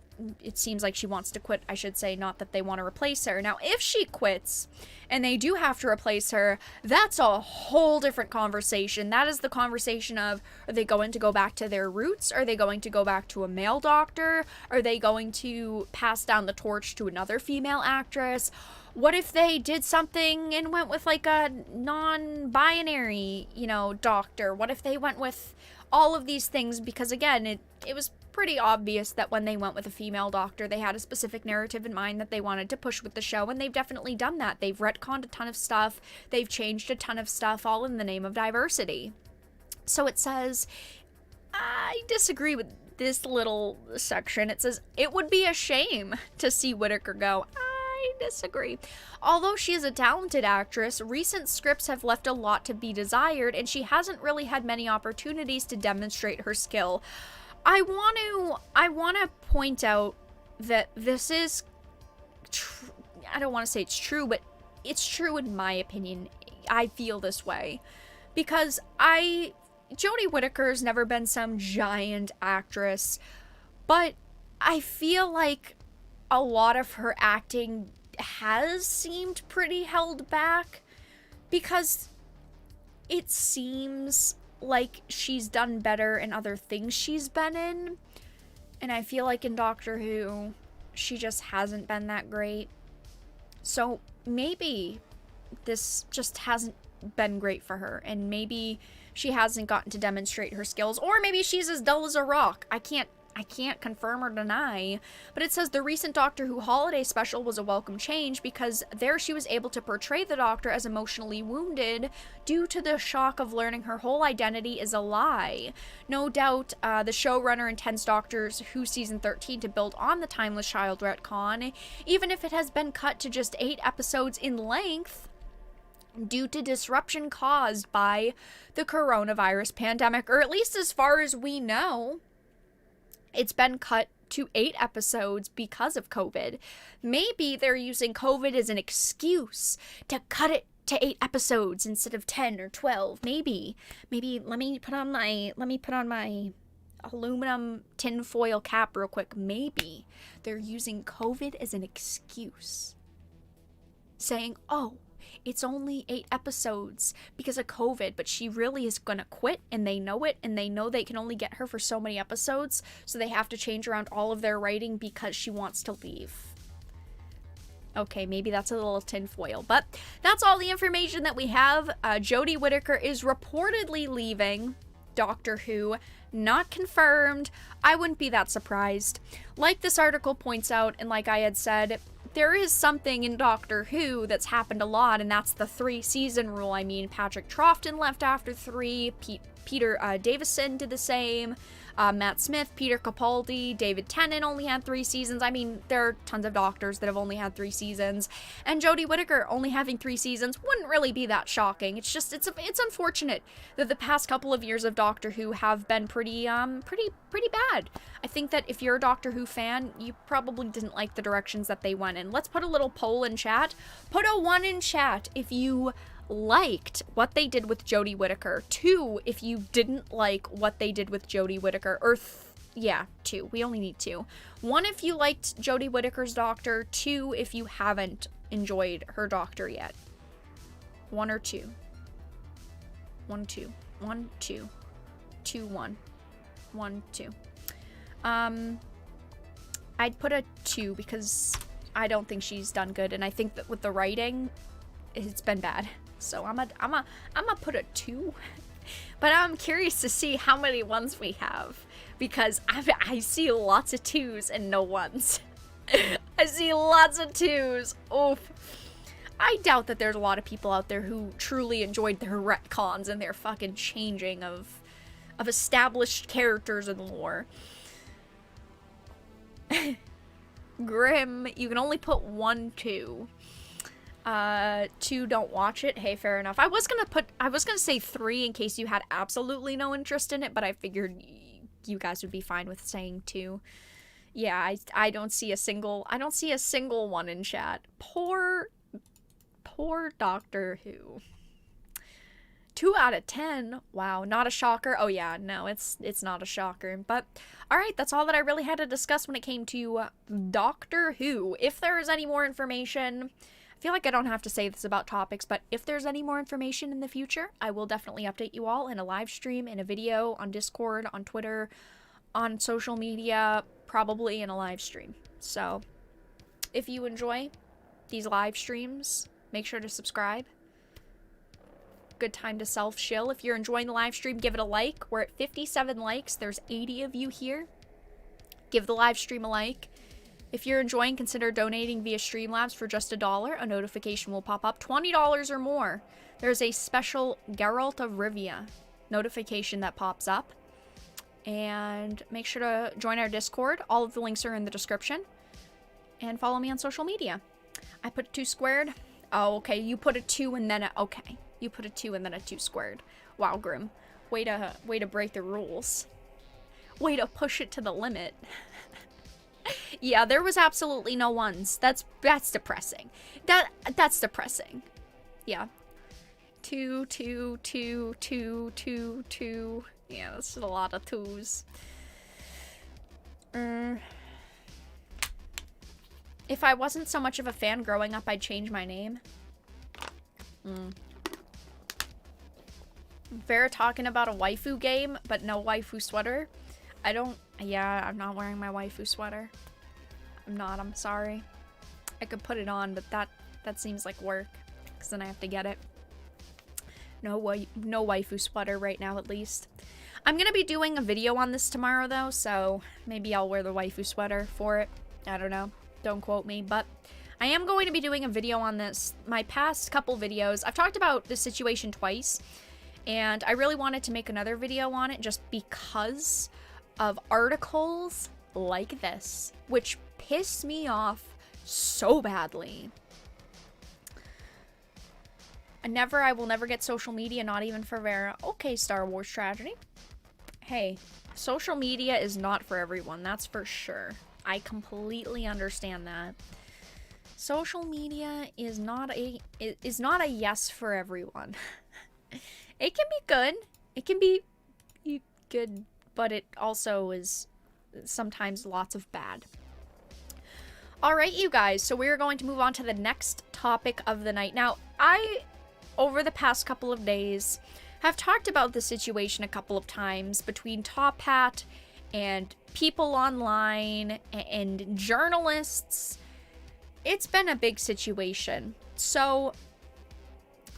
it seems like she wants to quit, I should say, not that they want to replace her. Now, if she quits and they do have to replace her, that's a whole different conversation. That is the conversation of, are they going to go back to their roots? Are they going to go back to a male doctor? Are they going to pass down the torch to another female actress? What if they did something and went with like a non-binary, you know, doctor? What if they went with all of these things? Because again, it was pretty obvious that when they went with a female doctor, they had a specific narrative in mind that they wanted to push with the show, and they've definitely done that. They've retconned a ton of stuff, they've changed a ton of stuff, all in the name of diversity. So it says, I disagree with this little section. It says, it would be a shame to see Whittaker go. I disagree. Although she is a talented actress, recent scripts have left a lot to be desired, and she hasn't really had many opportunities to demonstrate her skill. I want to point out that this is I don't want to say it's true, but it's true in my opinion. I feel this way because Jodie Whittaker's never been some giant actress, but I feel like a lot of her acting has seemed pretty held back because it seems like she's done better in other things she's been in, and I feel like in Doctor Who she just hasn't been that great. So maybe this just hasn't been great for her, and maybe she hasn't gotten to demonstrate her skills, or maybe she's as dull as a rock. I can't confirm or deny, but it says the recent Doctor Who holiday special was a welcome change because there she was able to portray the Doctor as emotionally wounded due to the shock of learning her whole identity is a lie. No doubt the showrunner intends Doctor Who Season 13 to build on the Timeless Child retcon, even if it has been cut to just 8 episodes in length due to disruption caused by the coronavirus pandemic, or at least as far as we know. It's been cut to 8 episodes because of COVID. Maybe they're using COVID as an excuse to cut it to 8 episodes instead of 10 or 12. Maybe let me put on my aluminum tinfoil cap real quick. Maybe they're using COVID as an excuse, saying, "Oh, it's only 8 episodes because of COVID, but she really is going to quit, and they know it, and they know they can only get her for so many episodes, so they have to change around all of their writing because she wants to leave." Okay, maybe that's a little tinfoil, but that's all the information that we have. Jodie Whittaker is reportedly leaving Doctor Who. Not confirmed. I wouldn't be that surprised. Like this article points out, and like I had said, there is something in Doctor Who that's happened a lot, and that's the 3-season rule. I mean, Patrick Troughton left after 3, Peter Davison did the same, Matt Smith, Peter Capaldi, David Tennant only had 3 seasons. I mean, there are tons of doctors that have only had 3 seasons, and Jodie Whittaker only having 3 seasons wouldn't really be that shocking. It's just, it's unfortunate that the past couple of years of Doctor Who have been pretty bad. I think that if you're a Doctor Who fan, you probably didn't like the directions that they went in. Let's put a little poll in chat. Put a 1 in chat if you liked what they did with Jodie Whittaker. 2 if you didn't like what they did with Jodie Whittaker. Or yeah, 2. We only need 2. 1 if you liked Jodie Whittaker's Doctor. 2 if you haven't enjoyed her Doctor yet. 1 or 2. 1, 2. 1, 2. 2, 1. 1, 2. I'd put a 2 because I don't think she's done good, and I think that with the writing, it's been bad. So I'm a put a 2. But I'm curious to see how many 1s we have, because I see lots of 2s and no 1s. I see lots of 2s. Oof. I doubt that there's a lot of people out there who truly enjoyed their retcons and their fucking changing of established characters and lore. Grim, you can only put 1, 2. 2, don't watch it. Hey, fair enough. I was gonna say 3 in case you had absolutely no interest in it, but I figured you guys would be fine with saying 2. Yeah, I don't see a single 1 in chat. Poor Doctor Who. 2 out of 10. Wow, not a shocker. Oh yeah, no, it's not a shocker. But all right, that's all that I really had to discuss when it came to Doctor Who. If there is any more information, I feel like I don't have to say this about topics, but if there's any more information in the future, I will definitely update you all in a live stream, in a video, on Discord, on Twitter, on social media, probably in a live stream. So if you enjoy these live streams, make sure to subscribe. Good time to self-shill. If you're enjoying the live stream, give it a like. We're at 57 likes. There's 80 of you here. Give the live stream a like. If you're enjoying, consider donating via Streamlabs for just $1. A notification will pop up. $20 or more, there's a special Geralt of Rivia notification that pops up. And make sure to join our Discord. All of the links are in the description. And follow me on social media. I put 2 squared. Oh, okay. You put a 2 and then a... Okay. You put a 2 and then a 2 squared. Wow, Grim. Way to break the rules. Way to push it to the limit. Yeah, there was absolutely no ones. That's depressing. That's depressing. Yeah. Two. Yeah, that's a lot of twos. If I wasn't so much of a fan growing up, I'd change my name. Vera talking about a waifu game, but no waifu sweater. Yeah, I'm not wearing my waifu sweater. I'm sorry. I could put it on, but that seems like work, because then I have to get it. No waifu sweater right now, at least. I'm gonna be doing a video on this tomorrow, though, so maybe I'll wear the waifu sweater for it. I don't know. Don't quote me, but I am going to be doing a video on this. My past couple videos, I've talked about this situation twice, and I really wanted to make another video on it just because of articles like this, which piss me off so badly. I will never get social media, not even for Vera. Okay, Star Wars Tragedy. Hey, social media is not for everyone, that's for sure. I completely understand that. Social media is not a yes for everyone. It can be good. It can be good, but it also is sometimes lots of bad. Alright, you guys, so we're going to move on to the next topic of the night. Now, over the past couple of days, have talked about the situation a couple of times between Top Hat and people online and journalists. It's been a big situation. So,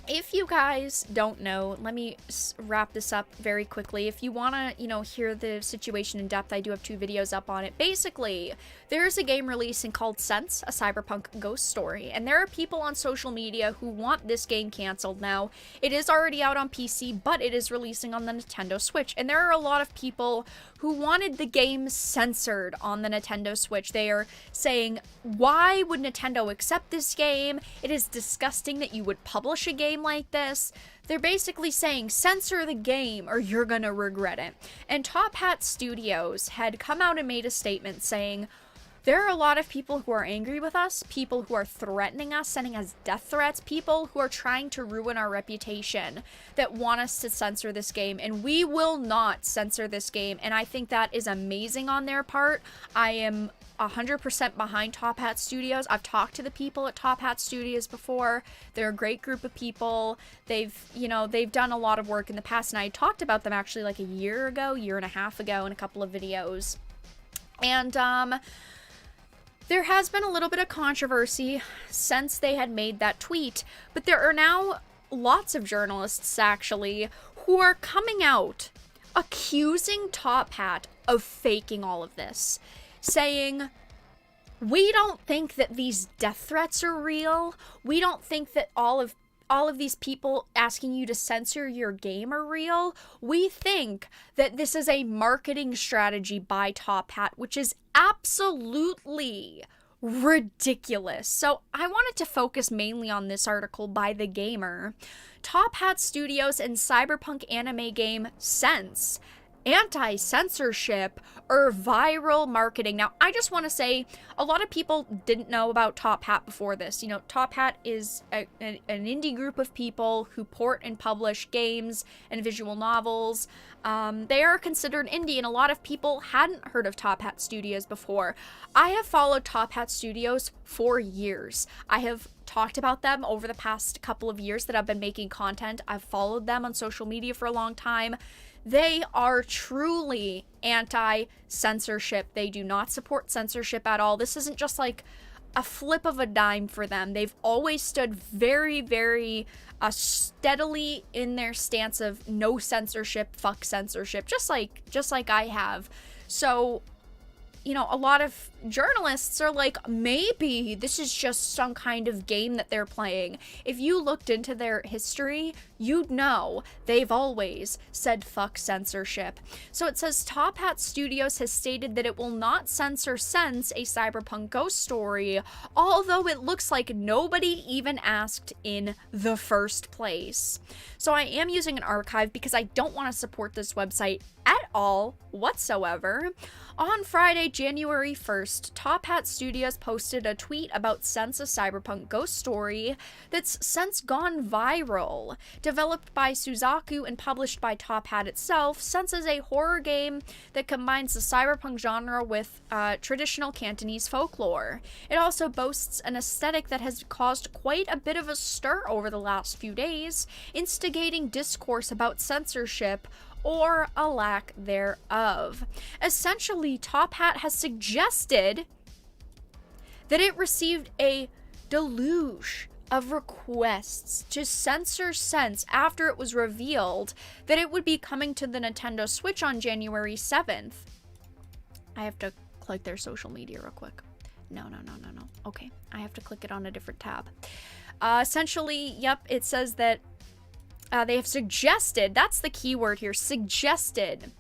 if you guys don't know, let me wrap this up very quickly. If you want to, hear the situation in depth, I do have 2 videos up on it. Basically, there's a game releasing called Sense, a Cyberpunk ghost story, and there are people on social media who want this game canceled now. It is already out on PC, but it is releasing on the Nintendo Switch, and there are a lot of people who wanted the game censored on the Nintendo Switch. They are saying, why would Nintendo accept this game? It is disgusting that you would publish a game like this. They're basically saying, censor the game or you're gonna regret it. And Top Hat Studios had come out and made a statement saying, there are a lot of people who are angry with us, people who are threatening us, sending us death threats, people who are trying to ruin our reputation, that want us to censor this game, and we will not censor this game. And I think that is amazing on their part. I am 100% behind Top Hat Studios. I've talked to the people at Top Hat Studios before. They're a great group of people. They've done a lot of work in the past, and I talked about them actually like a year and a half ago in a couple of videos. And there has been a little bit of controversy since they had made that tweet, but there are now lots of journalists actually who are coming out accusing Top Hat of faking all of this, saying, we don't think that these death threats are real. We don't think that all of these people asking you to censor your game are real. We think that this is a marketing strategy by Top Hat, which is absolutely ridiculous. So I wanted to focus mainly on this article by The Gamer. Top Hat Studios and Cyberpunk anime game Sense, anti-censorship or viral marketing. Now, I just want to say, a lot of people didn't know about Top Hat before this. Top Hat is an indie group of people who port and publish games and visual novels. They are considered indie, and a lot of people hadn't heard of Top Hat Studios before. I have followed Top Hat Studios for years. I have talked about them over the past couple of years that I've been making content. I've followed them on social media for a long time. They are truly anti-censorship. They do not support censorship at all. This isn't just like a flip of a dime for them. They've always stood very, very steadily in their stance of no censorship, fuck censorship, just like I have. So, a lot of journalists are like, maybe this is just some kind of game that they're playing. If you looked into their history, you'd know they've always said fuck censorship. So it says Top Hat Studios has stated that it will not censor Sense, a Cyberpunk ghost story, although it looks like nobody even asked in the first place. So I am using an archive because I don't want to support this website at all whatsoever. On Friday, January 1st, 1st, Top Hat Studios posted a tweet about Sense, a cyberpunk ghost story that's since gone viral. Developed by Suzaku and published by Top Hat itself, Sense is a horror game that combines the cyberpunk genre with traditional Cantonese folklore. It also boasts an aesthetic that has caused quite a bit of a stir over the last few days, instigating discourse about censorship or a lack thereof. Essentially, Top Hat has suggested that it received a deluge of requests to censor Sense after it was revealed that it would be coming to the Nintendo Switch on January 7th. I have to click their social media real quick. No. Okay, I have to click it on a different tab. Essentially, yep, it says that they have suggested, that's the key word here, suggested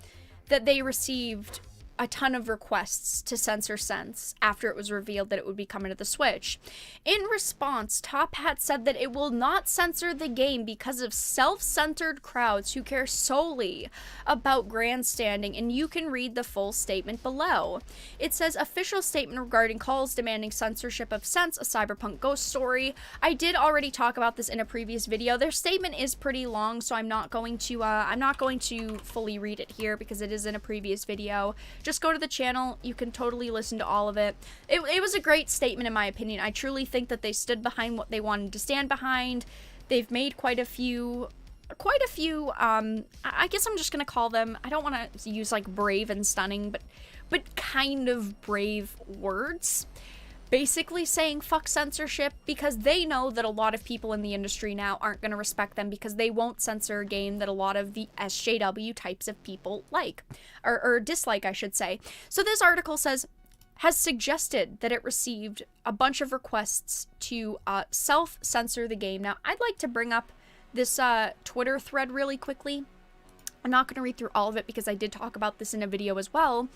that they received a ton of requests to censor Sense after it was revealed that it would be coming to the Switch. In response, Top Hat said that it will not censor the game because of self-centered crowds who care solely about grandstanding, and you can read the full statement below. It says, official statement regarding calls demanding censorship of Sense, a cyberpunk ghost story. I did already talk about this in a previous video. Their statement is pretty long, so I'm not going to fully read it here because it is in a previous video. Just go to the channel. You can totally listen to all of it. It was a great statement in my opinion. I truly think that they stood behind what they wanted to stand behind. They've made quite a few, I guess I'm just going to call them, I don't want to use like brave and stunning, but kind of brave words. Basically saying fuck censorship because they know that a lot of people in the industry now aren't going to respect them because they won't censor a game that a lot of the SJW types of people like, or dislike, I should say. So this article has suggested that it received a bunch of requests to self-censor the game. Now, I'd like to bring up this Twitter thread really quickly. I'm not going to read through all of it because I did talk about this in a video as well.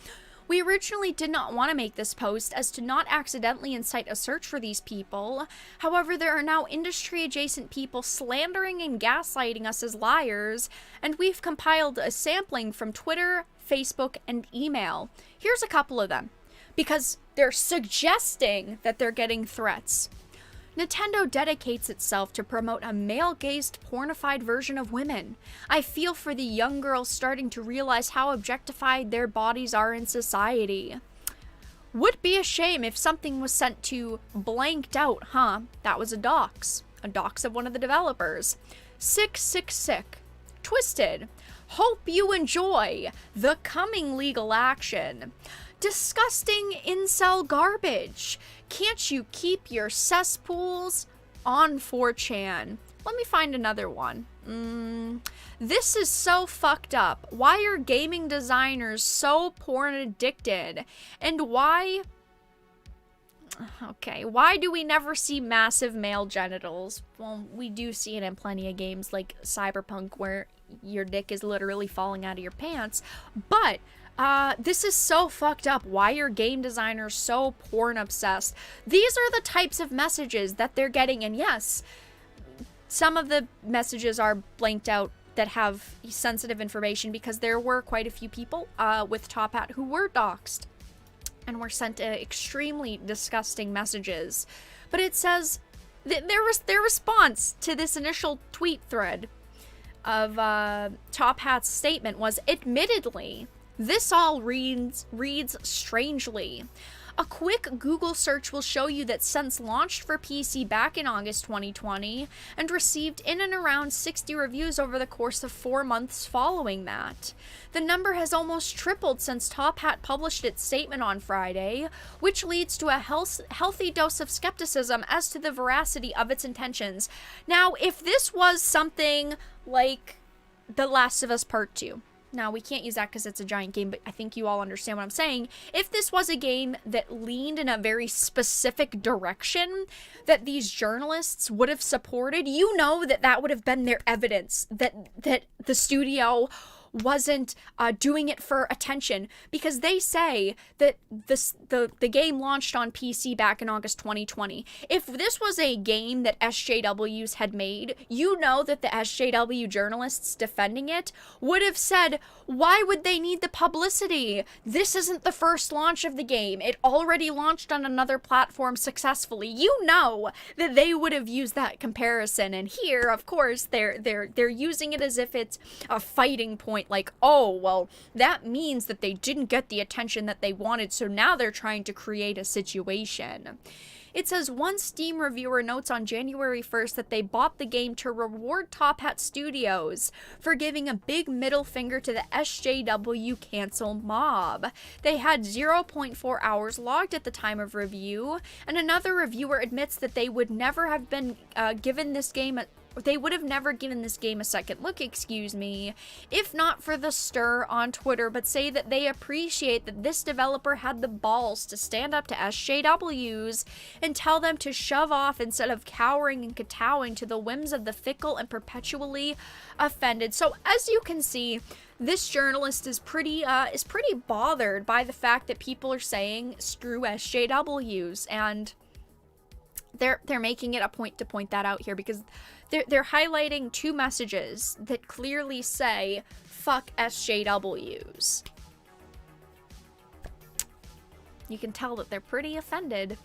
We originally did not want to make this post as to not accidentally incite a search for these people. However, there are now industry-adjacent people slandering and gaslighting us as liars, and we've compiled a sampling from Twitter, Facebook, and email. Here's a couple of them, because they're suggesting that they're getting threats. Nintendo dedicates itself to promote a male-gazed, pornified version of women. I feel for the young girls starting to realize how objectified their bodies are in society. Would be a shame if something was sent to blanked out, huh? That was a dox. A dox of one of the developers. Sick. Twisted. Hope you enjoy the coming legal action. Disgusting incel garbage. Can't you keep your cesspools on 4chan? Let me find another one. This is so fucked up. Why are gaming designers so porn addicted? And why do we never see massive male genitals? Well, we do see it in plenty of games like Cyberpunk where your dick is literally falling out of your pants. But this is so fucked up. Why are game designers so porn obsessed? These are the types of messages that they're getting, and yes, some of the messages are blanked out that have sensitive information because there were quite a few people with Top Hat who were doxxed and were sent extremely disgusting messages. But it says that their response to this initial tweet thread of Top Hat's statement was, admittedly, this all reads strangely. A quick Google search will show you that Sense launched for PC back in August 2020 and received in and around 60 reviews over the course of 4 months following that. The number has almost tripled since Top Hat published its statement on Friday, which leads to a healthy dose of skepticism as to the veracity of its intentions. Now, if this was something like The Last of Us Part 2, now, we can't use that because it's a giant game, but I think you all understand what I'm saying. If this was a game that leaned in a very specific direction that these journalists would have supported, you know that would have been their evidence that the studio wasn't doing it for attention, because they say that the game launched on PC back in August 2020. If this was a game that SJWs had made, you know that the SJW journalists defending it would have said, why would they need the publicity? This isn't the first launch of the game. It already launched on another platform successfully. You know that they would have used that comparison, and here, of course, they're using it as if it's a fighting point, like, oh, well, that means that they didn't get the attention that they wanted, so now they're trying to create a situation. It says one Steam reviewer notes on January 1st that they bought the game to reward Top Hat Studios for giving a big middle finger to the SJW cancel mob. They had 0.4 hours logged at the time of review, and another reviewer admits that they would never have been given this game they would have never given this game a second look, if not for the stir on Twitter, but say that they appreciate that this developer had the balls to stand up to SJWs and tell them to shove off instead of cowering and kowtowing to the whims of the fickle and perpetually offended. So as you can see, this journalist is pretty bothered by the fact that people are saying screw SJWs, and they're making it a point to point that out here, because they're highlighting two messages that clearly say fuck SJWs. You can tell that they're pretty offended.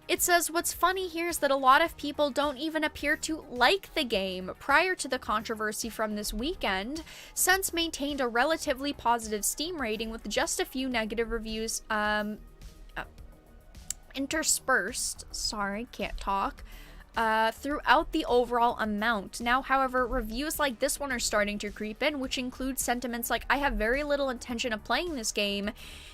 It says what's funny here is that a lot of people don't even appear to like the game. Prior to the controversy from this weekend, Sense maintained a relatively positive Steam rating with just a few negative reviews interspersed, throughout the overall amount. Now, however, reviews like this one are starting to creep in, which include sentiments like, I have very little intention of playing this game,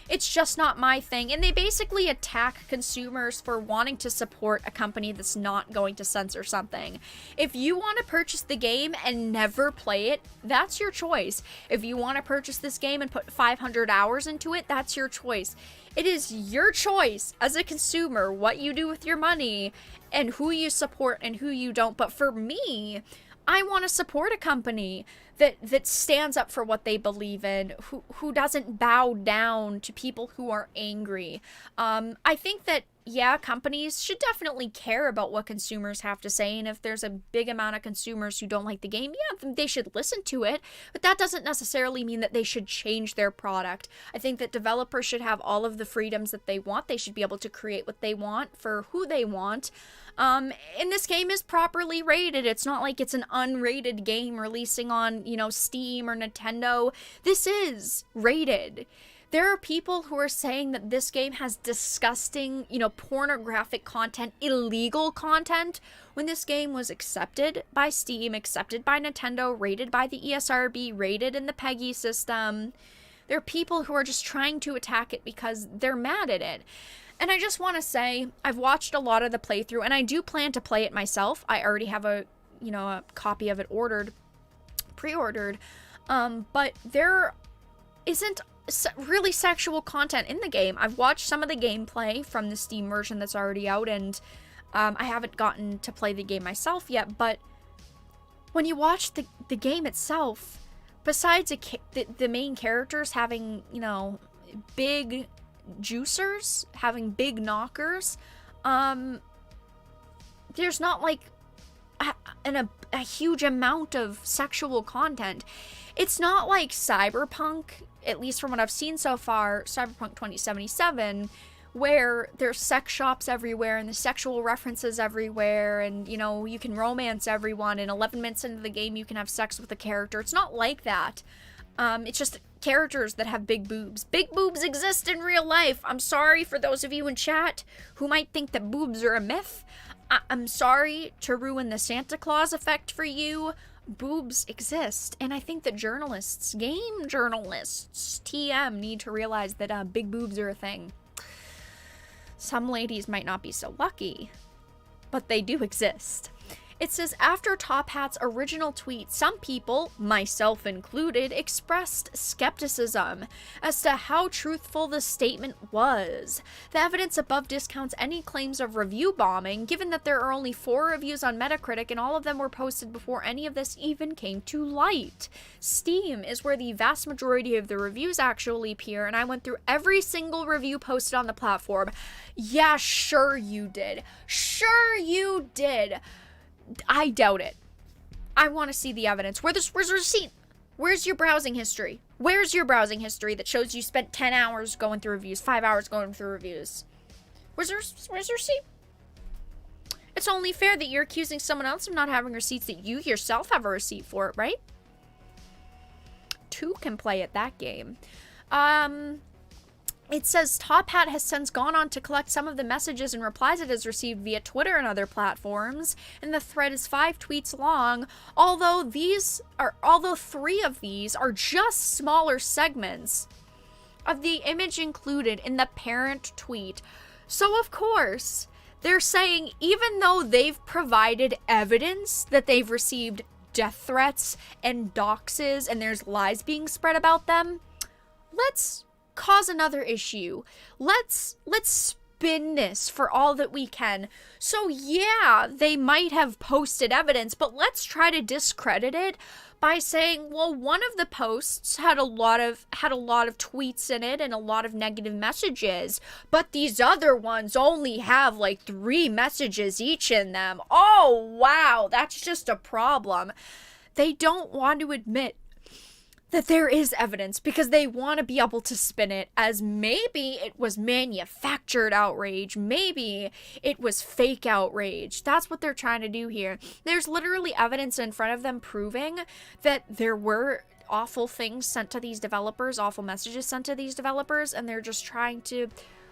it's just not my thing, and they basically attack consumers for wanting to support a company that's not going to censor something. If you want to purchase the game and never play it, that's your choice. If you want to purchase this game and put 500 hours into it, that's your choice. It is your choice as a consumer what you do with your money and who you support and who you don't. But for me, I want to support a company that stands up for what they believe in, who doesn't bow down to people who are angry. I think that, yeah, companies should definitely care about what consumers have to say, and if there's a big amount of consumers who don't like the game, yeah, they should listen to it, but that doesn't necessarily mean that they should change their product. I think that developers should have all of the freedoms that they want. They should be able to create what they want for who they want. And this game is properly rated. It's not like it's an unrated game releasing on, Steam or Nintendo. This is rated. There are people who are saying that this game has disgusting, pornographic content, illegal content, when this game was accepted by Steam, accepted by Nintendo, rated by the ESRB, rated in the PEGI system. There are people who are just trying to attack it because they're mad at it. And I just want to say, I've watched a lot of the playthrough, and I do plan to play it myself. I already have a copy of it pre-ordered. But there isn't really sexual content in the game. I've watched some of the gameplay from the Steam version that's already out, and I haven't gotten to play the game myself yet, but when you watch the game itself, besides the main characters having, big juicers, having big knockers, there's not like a huge amount of sexual content. It's not like Cyberpunk, at least from what I've seen so far, Cyberpunk 2077, where there's sex shops everywhere and there's sexual references everywhere, and you can romance everyone, and 11 minutes into the game you can have sex with a character. It's not like that. It's just characters that have big boobs. Big boobs exist in real life. I'm sorry for those of you in chat who might think that boobs are a myth. I'm sorry to ruin the Santa Claus effect for you. Boobs exist, and I think that game journalists, TM, need to realize that big boobs are a thing. Some ladies might not be so lucky, but they do exist. It says, after Top Hat's original tweet, some people, myself included, expressed skepticism as to how truthful the statement was. The evidence above discounts any claims of review bombing, given that there are only 4 reviews on Metacritic and all of them were posted before any of this even came to light. Steam is where the vast majority of the reviews actually appear, and I went through every single review posted on the platform. Yeah, sure you did. Sure you did. I doubt it. I want to see the evidence. Where's the receipt? Where's your browsing history? Where's your browsing history that shows you spent 10 hours going through reviews, 5 hours going through reviews? Where's the receipt? It's only fair that you're accusing someone else of not having receipts that you yourself have a receipt for it, right? 2 can play at that game. It says Top Hat has since gone on to collect some of the messages and replies it has received via Twitter and other platforms, and the thread is 5 tweets long, although 3 of these are just smaller segments of the image included in the parent tweet. So of course, they're saying even though they've provided evidence that they've received death threats and doxes and there's lies being spread about them, let's cause another issue. Let's spin this for all that we can. So yeah, they might have posted evidence, but let's try to discredit it by saying, well, one of the posts had a lot of tweets in it and a lot of negative messages, but these other ones only have like 3 messages each in them. Oh, wow, that's just a problem. They don't want to admit that there is evidence because they want to be able to spin it as maybe it was manufactured outrage, maybe it was fake outrage. That's what they're trying to do here. There's literally evidence in front of them proving that there were awful things sent to these developers, awful messages sent to these developers, and they're just trying to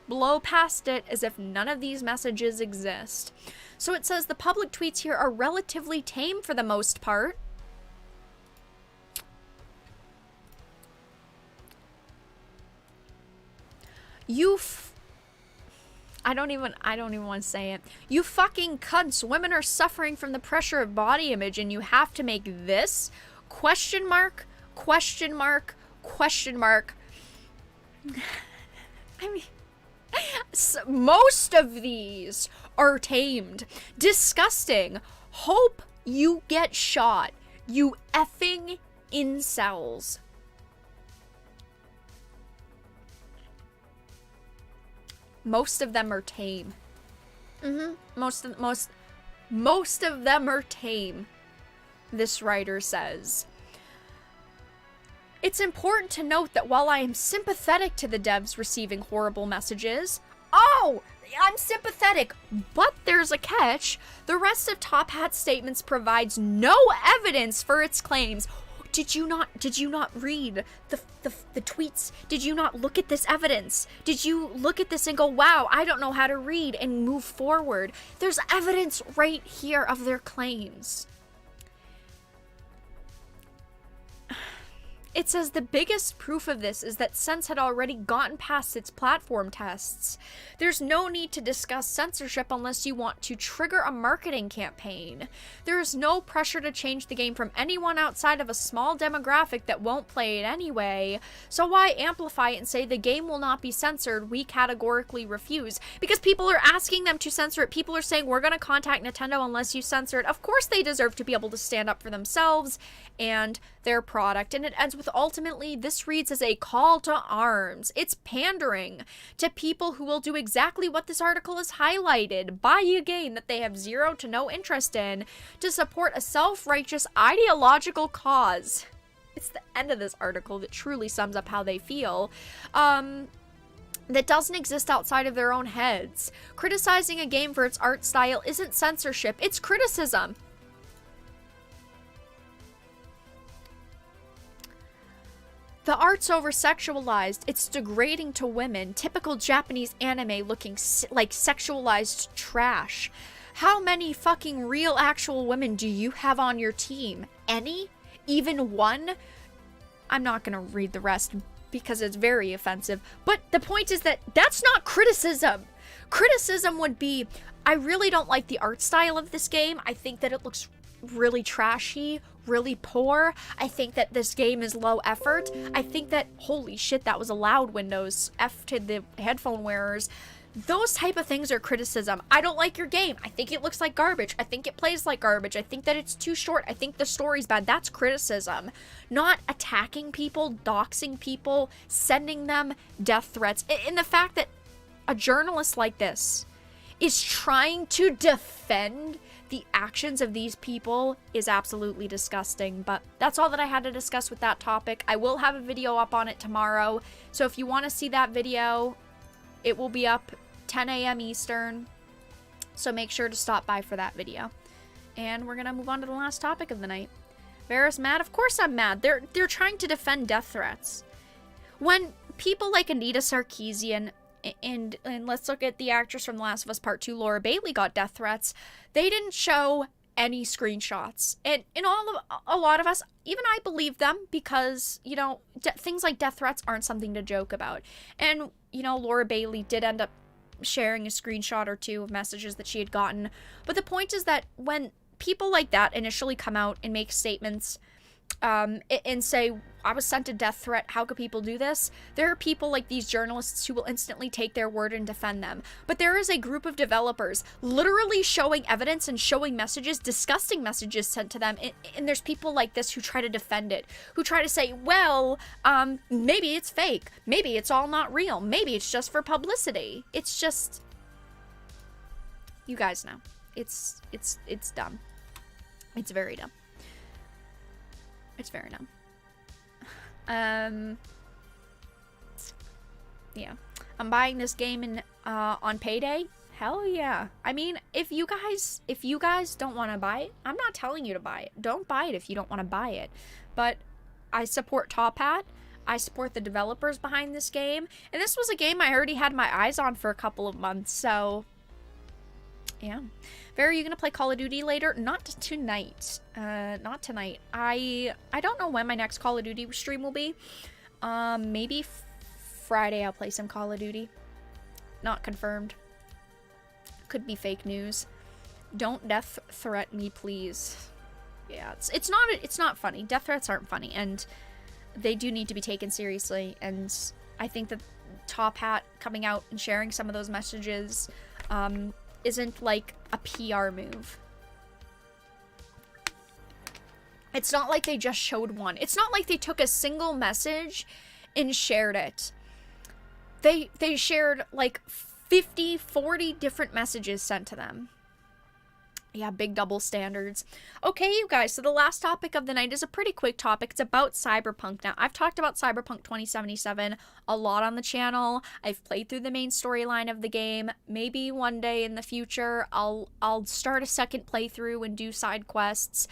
blow past it as if none of these messages exist. So it says the public tweets here are relatively tame for the most part. I don't even want to say it. You fucking cunts. Women are suffering from the pressure of body image and you have to make this? Question mark? Question mark? Question mark? I mean, most of these are tamed. Disgusting. Hope you get shot. You effing incels. Most of them are tame. Most of them are tame, this writer says. It's important to note that while I am sympathetic to the devs receiving horrible messages, I'm sympathetic, but there's a catch. The rest of Top Hat's statements provides no evidence for its claims. Did you not read the tweets? Did you not look at this evidence? Did you look at this and go, wow, I don't know how to read, and move forward? There's evidence right here of their claims. It says the biggest proof of this is that Sense had already gotten past its platform tests. There's no need to discuss censorship unless you want to trigger a marketing campaign. There is no pressure to change the game from anyone outside of a small demographic that won't play it anyway. So why amplify it and say the game will not be censored? We categorically refuse. Because people are asking them to censor it. People are saying we're going to contact Nintendo unless you censor it. Of course they deserve to be able to stand up for themselves and their product. And it ends with ultimately this reads as a call to arms. It's pandering to people who will do exactly what this article has highlighted, buy a game that they have zero to no interest in to support a self-righteous ideological cause. It's the end of this article that truly sums up how they feel. That doesn't exist outside of their own heads. Criticizing a game for its art style isn't censorship, it's criticism. The art's over-sexualized, it's degrading to women, typical Japanese anime looking like sexualized trash. How many fucking real actual women do you have on your team? Any? Even one? I'm not gonna read the rest because it's very offensive, but the point is that that's not criticism. Criticism would be, I really don't like the art style of this game. I think that it looks really trashy, really poor. I think that this game is low effort. I think that, holy shit, that was a loud Windows. F to the headphone wearers. Those type of things are criticism. I don't like your game. I think it looks like garbage. I think it plays like garbage. I think that it's too short. I think the story's bad. That's criticism. Not attacking people, doxing people, sending them death threats. And the fact that a journalist like this is trying to defend the actions of these people is absolutely disgusting. But that's all that I had to discuss with that topic. I will have a video up on it tomorrow. So if you want to see that video, it will be up 10 a.m. Eastern, so make sure to stop by for that video. And we're gonna move on to the last topic of the night. Vera's mad? Of course I'm mad. They're trying to defend death threats. When people like Anita Sarkeesian and let's look at the actress from The Last of Us Part 2, Laura Bailey, got death threats, they didn't show any screenshots. And a lot of us, even I believe them, because, you know, things like death threats aren't something to joke about. And, you know, Laura Bailey did end up sharing a screenshot or two of messages that she had gotten. But the point is that when people like that initially come out and make statements and say, I was sent a death threat, how could people do this? There are people like these journalists who will instantly take their word and defend them. But there is a group of developers literally showing evidence and showing messages, disgusting messages sent to them. And there's people like this who try to defend it, who try to say, well, maybe it's fake. Maybe it's all not real. Maybe it's just for publicity. It's just, you guys know. It's dumb. It's very dumb. It's very dumb. Yeah. I'm buying this game on payday. Hell yeah. I mean, if you guys don't want to buy it, I'm not telling you to buy it. Don't buy it if you don't want to buy it. But I support Top Hat. I support the developers behind this game. And this was a game I already had my eyes on for a couple of months, so yeah. Vera, are you gonna play Call of Duty later? Not tonight. Not tonight. I don't know when my next Call of Duty stream will be. Maybe Friday I'll play some Call of Duty. Not confirmed. Could be fake news. Don't death threat me, please. Yeah, it's not funny. Death threats aren't funny, and they do need to be taken seriously. And I think that Top Hat coming out and sharing some of those messages, isn't like a PR move. It's not like they just showed one. It's not like they took a single message and shared it. They shared like 50, 40 different messages sent to them. Yeah, big double standards. Okay, you guys, so the last topic of the night is a pretty quick topic. It's about Cyberpunk. Now, I've talked about Cyberpunk 2077 a lot on the channel. I've played through the main storyline of the game. Maybe one day in the future, I'll start a second playthrough and do side quests.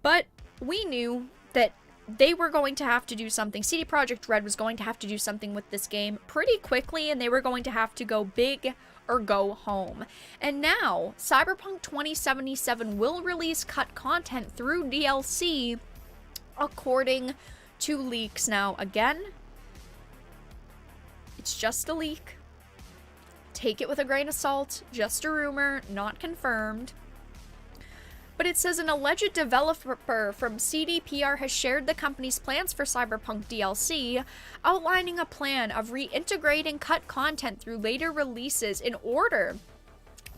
But we knew that they were going to have to do something. CD Projekt Red was going to have to do something with this game pretty quickly, and they were going to have to go big or go home. And now, Cyberpunk 2077 will release cut content through DLC, according to leaks. Now, again, it's just a leak. Take it with a grain of salt. Just a rumor, not confirmed. But it says an alleged developer from CDPR has shared the company's plans for Cyberpunk DLC, outlining a plan of reintegrating cut content through later releases in order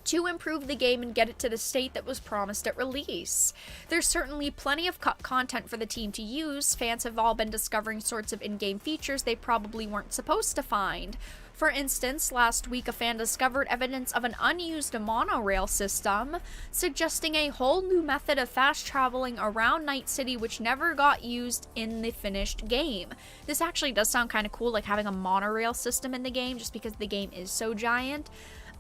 to improve the game and get it to the state that was promised at release. There's certainly plenty of cut content for the team to use. Fans have all been discovering sorts of in-game features they probably weren't supposed to find. For instance, last week a fan discovered evidence of an unused monorail system, suggesting a whole new method of fast traveling around Night City which never got used in the finished game. This actually does sound kind of cool, like having a monorail system in the game, just because the game is so giant.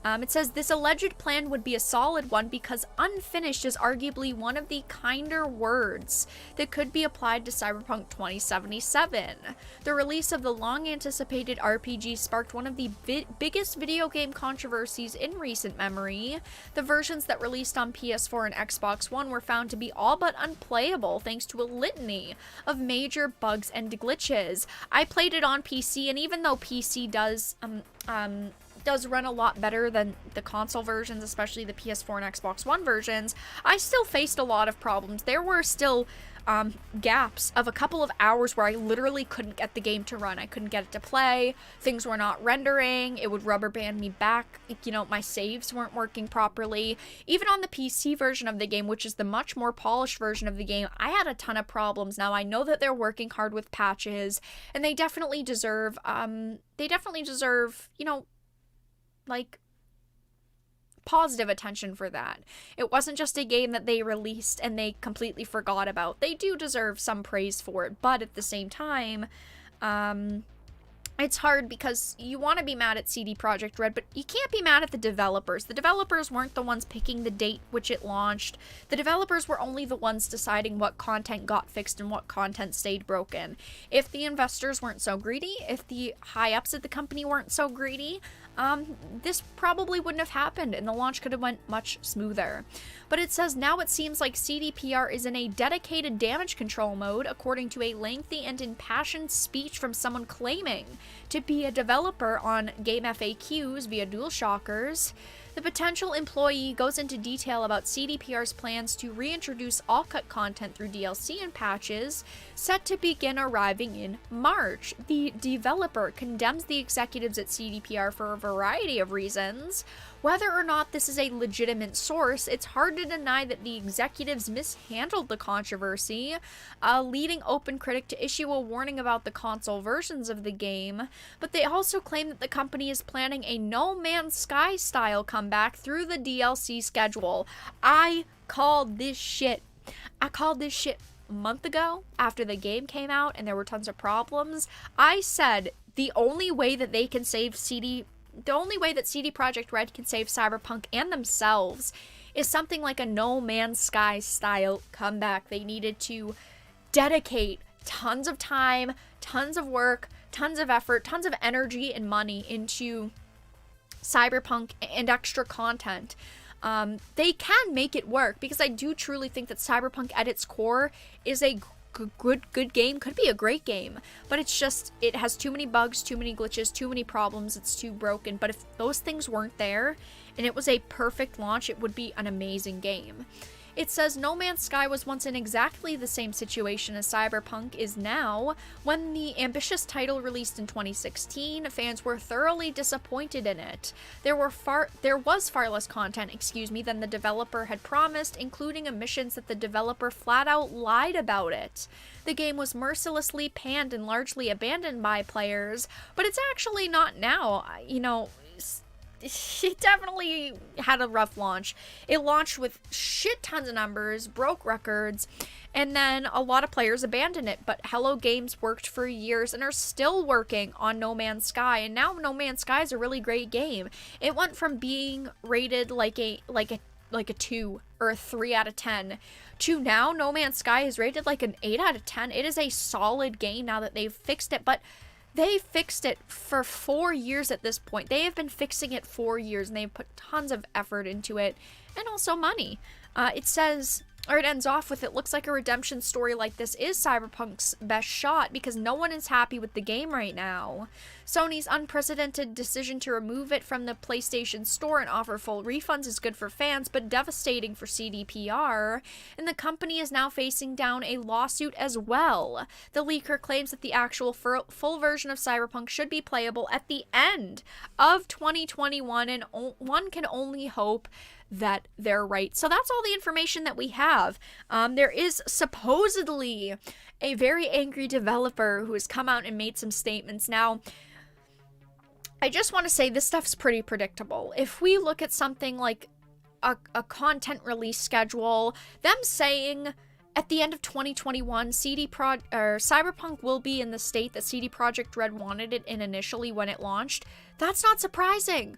It says this alleged plan would be a solid one because unfinished is arguably one of the kinder words that could be applied to Cyberpunk 2077. The release of the long-anticipated RPG sparked one of the biggest video game controversies in recent memory. The versions that released on PS4 and Xbox One were found to be all but unplayable thanks to a litany of major bugs and glitches. I played it on PC, and even though PC does does run a lot better than the console versions, especially the PS4 and Xbox One versions, I still faced a lot of problems. There were still gaps of a couple of hours where I literally couldn't get the game to run. I couldn't get it to play. Things were not rendering. It would rubber band me back. You know, my saves weren't working properly. Even on the PC version of the game, which is the much more polished version of the game, I had a ton of problems. Now I know that they're working hard with patches, and they definitely deserve, you know, like, positive attention for that. It wasn't just a game that they released and they completely forgot about. They do deserve some praise for it, but at the same time, it's hard because you want to be mad at CD Projekt Red, but you can't be mad at the developers. The developers weren't the ones picking the date which it launched. The developers were only the ones deciding what content got fixed and what content stayed broken. If the investors weren't so greedy, if the high-ups at the company weren't so greedy, this probably wouldn't have happened and the launch could have went much smoother. But it says now it seems like CDPR is in a dedicated damage control mode, according to a lengthy and impassioned speech from someone claiming to be a developer on Game FAQs via DualShockers. The potential employee goes into detail about CDPR's plans to reintroduce all-cut content through DLC and patches, set to begin arriving in March. The developer condemns the executives at CDPR for a variety of reasons. Whether or not this is a legitimate source, it's hard to deny that the executives mishandled the controversy, leading Open Critic to issue a warning about the console versions of the game, but they also claim that the company is planning a No Man's Sky style comeback through the DLC schedule. I called this shit a month ago after the game came out and there were tons of problems. I said the only way that CD Projekt Red can save Cyberpunk and themselves is something like a No Man's Sky style comeback. They needed to dedicate tons of time, tons of work, tons of effort, tons of energy and money into Cyberpunk and extra content. They can make it work because I do truly think that Cyberpunk at its core is a good game, could be a great game, but it's just, it has too many bugs, too many glitches, too many problems, it's too broken. But if those things weren't there and it was a perfect launch, it would be an amazing game. It says No Man's Sky was once in exactly the same situation as Cyberpunk is now. When the ambitious title released in 2016, fans were thoroughly disappointed in it. There was far less content, than the developer had promised, including omissions that the developer flat out lied about it. The game was mercilessly panned and largely abandoned by players, but it's actually not now. You know, it definitely had a rough launch. It launched with shit tons of numbers, broke records, and then a lot of players abandoned it. But Hello Games worked for years and are still working on No Man's Sky, and now No Man's Sky is a really great game. It went from being rated like a 2 or a 3 out of 10 to now No Man's Sky is rated like an 8 out of 10. It is a solid game now that they've fixed it, but they fixed it for 4 years at this point. They have been fixing it 4 years, and they've put tons of effort into it, and also money. It says, or it ends off with, it looks like a redemption story like this is Cyberpunk's best shot because no one is happy with the game right now. Sony's unprecedented decision to remove it from the PlayStation Store and offer full refunds is good for fans, but devastating for CDPR, and the company is now facing down a lawsuit as well. The leaker claims that the actual full version of Cyberpunk should be playable at the end of 2021, and one can only hope that they're right. So that's all the information that we have. There is supposedly a very angry developer who has come out and made some statements. Now, I just want to say this stuff's pretty predictable. If we look at something like a content release schedule, them saying at the end of 2021, Cyberpunk will be in the state that CD Projekt Red wanted it in initially when it launched, that's not surprising.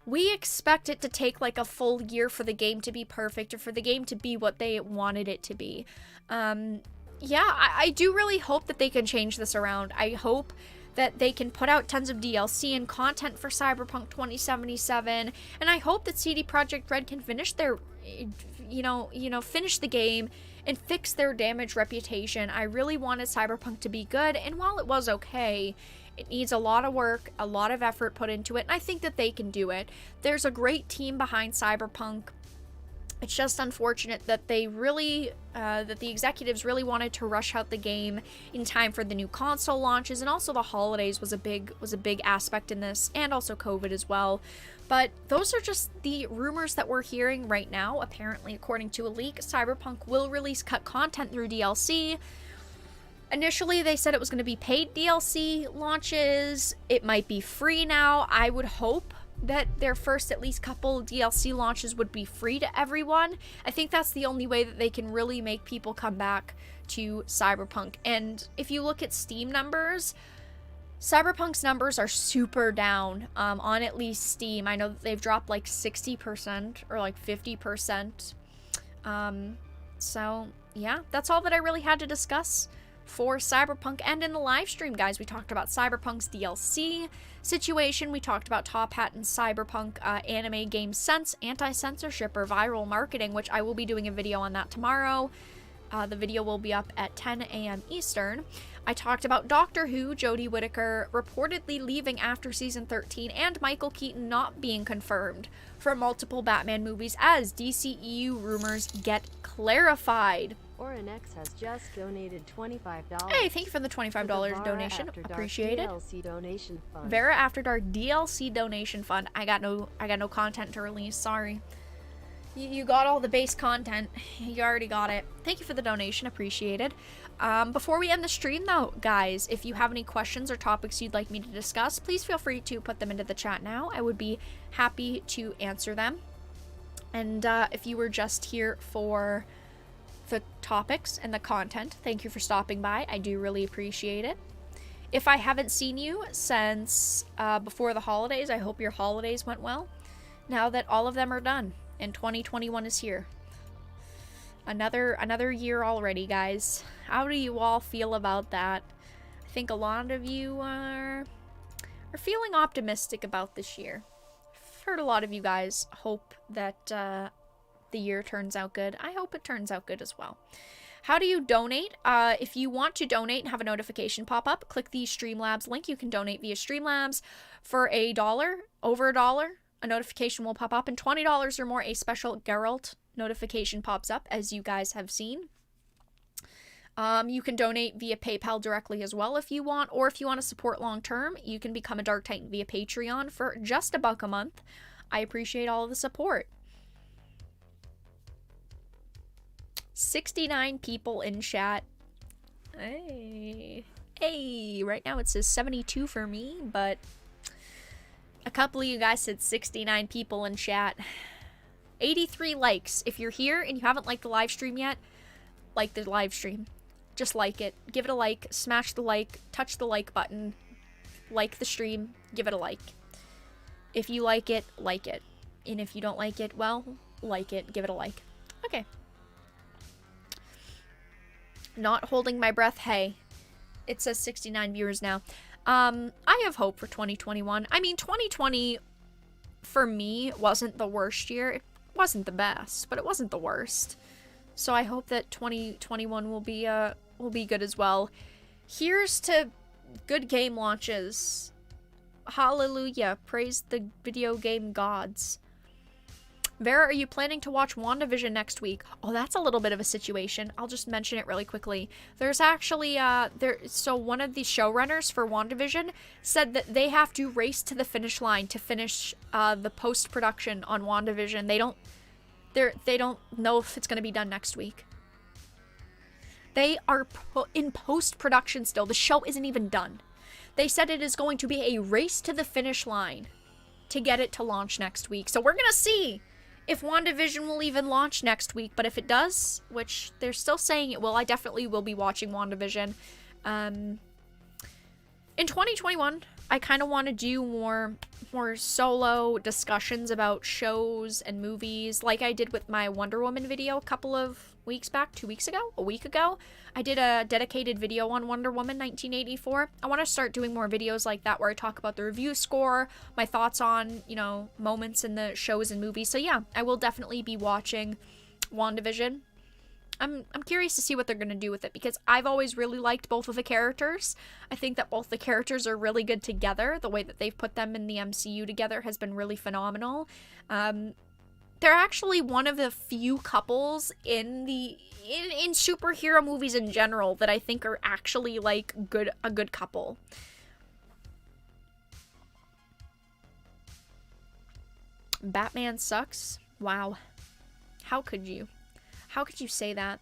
We expect it to take like a full year for the game to be perfect or for the game to be what they wanted it to be. I do really hope that they can change this around. I hope that they can put out tons of DLC and content for Cyberpunk 2077, and I hope that CD Projekt Red can finish their, finish the game and fix their damaged reputation. I really wanted Cyberpunk to be good, and while it was okay, it needs a lot of work, a lot of effort put into it, and I think that they can do it. There's a great team behind Cyberpunk. It's just unfortunate that they really, that the executives really wanted to rush out the game in time for the new console launches, and also the holidays was a big aspect in this, and also COVID as well. But those are just the rumors that we're hearing right now. Apparently, according to a leak, Cyberpunk will release cut content through DLC. Initially, they said it was going to be paid DLC launches. It might be free now. I would hope that their first at least couple DLC launches would be free to everyone. I think that's the only way that they can really make people come back to Cyberpunk. And if you look at Steam numbers, Cyberpunk's numbers are super down on at least Steam. I know that they've dropped like 60% or like 50%. So yeah, that's all that I really had to discuss for Cyberpunk. And in the live stream, guys, we talked about Cyberpunk's DLC situation. We talked about Top Hat and Cyberpunk anime game sense, anti-censorship, or viral marketing, which I will be doing a video on that tomorrow. The video will be up at 10 a.m. Eastern. I talked about Doctor Who, Jodie Whittaker reportedly leaving after season 13, and Michael Keaton not being confirmed for multiple Batman movies as DCEU rumors get clarified. HyperX has just donated $25. Hey, thank you for the $25 donation. Appreciate it. DLC donation fund. Vera After Dark DLC donation fund. I got no content to release. Sorry. You got all the base content. You already got it. Thank you for the donation. Appreciated. Before we end the stream, though, guys, if you have any questions or topics you'd like me to discuss, please feel free to put them into the chat now. I would be happy to answer them. And if you were just here for the topics and the content, thank you for stopping by. I do really appreciate it. If I haven't seen you since before the holidays, I hope your holidays went well. Now that all of them are done and 2021 is here. Another year already, guys. How do you all feel about that? I think a lot of you are feeling optimistic about this year. I've heard a lot of you guys hope that the year turns out good. I hope it turns out good as well. How do you donate? If you want to donate and have a notification pop up, click the Streamlabs link. You can donate via Streamlabs for $1, over $1. A notification will pop up, and $20 or more, a special Geralt notification pops up, as you guys have seen. You can donate via PayPal directly as well if you want, or if you want to support long term, you can become a Dark Titan via Patreon for just $1 a month. I appreciate all of the support. 69 people in chat. Hey, right now it says 72 for me, but a couple of you guys said 69 people in chat. 83 likes. If you're here and you haven't liked the live stream yet, like the live stream. Just like it. Give it a like. Smash the like. Touch the like button. Like the stream. Give it a like. If you like it, like it. And if you don't like it, well, like it. Give it a like. Okay. Not holding my breath. Hey. It says 69 viewers now. I have hope for 2021. I mean, 2020 for me wasn't the worst year. It wasn't the best, but it wasn't the worst. So I hope that 2021 will be good as well. Here's to good game launches. Hallelujah. Praise the video game gods. Vera, are you planning to watch WandaVision next week? Oh, that's a little bit of a situation. I'll just mention it really quickly. There's actually, so one of the showrunners for WandaVision said that they have to race to the finish line to finish the post-production on WandaVision. They don't know if it's going to be done next week. They are in post-production still. The show isn't even done. They said it is going to be a race to the finish line to get it to launch next week. So we're going to see if WandaVision will even launch next week. But if it does, which they're still saying it will, I definitely will be watching WandaVision. In 2021, I kind of want to do more solo discussions about shows and movies, like I did with my Wonder Woman video a couple of weeks back, 2 weeks ago, a week ago. I did a dedicated video on Wonder Woman 1984. I want to start doing more videos like that where I talk about the review score, my thoughts on, moments in the shows and movies. So yeah, I will definitely be watching WandaVision. I'm curious to see what they're going to do with it, because I've always really liked both of the characters. I think that both the characters are really good together. The way that they've put them in the MCU together has been really phenomenal. They're actually one of the few couples in superhero movies in general that I think are actually like a good couple. Batman sucks. Wow. How could you? How could you say that?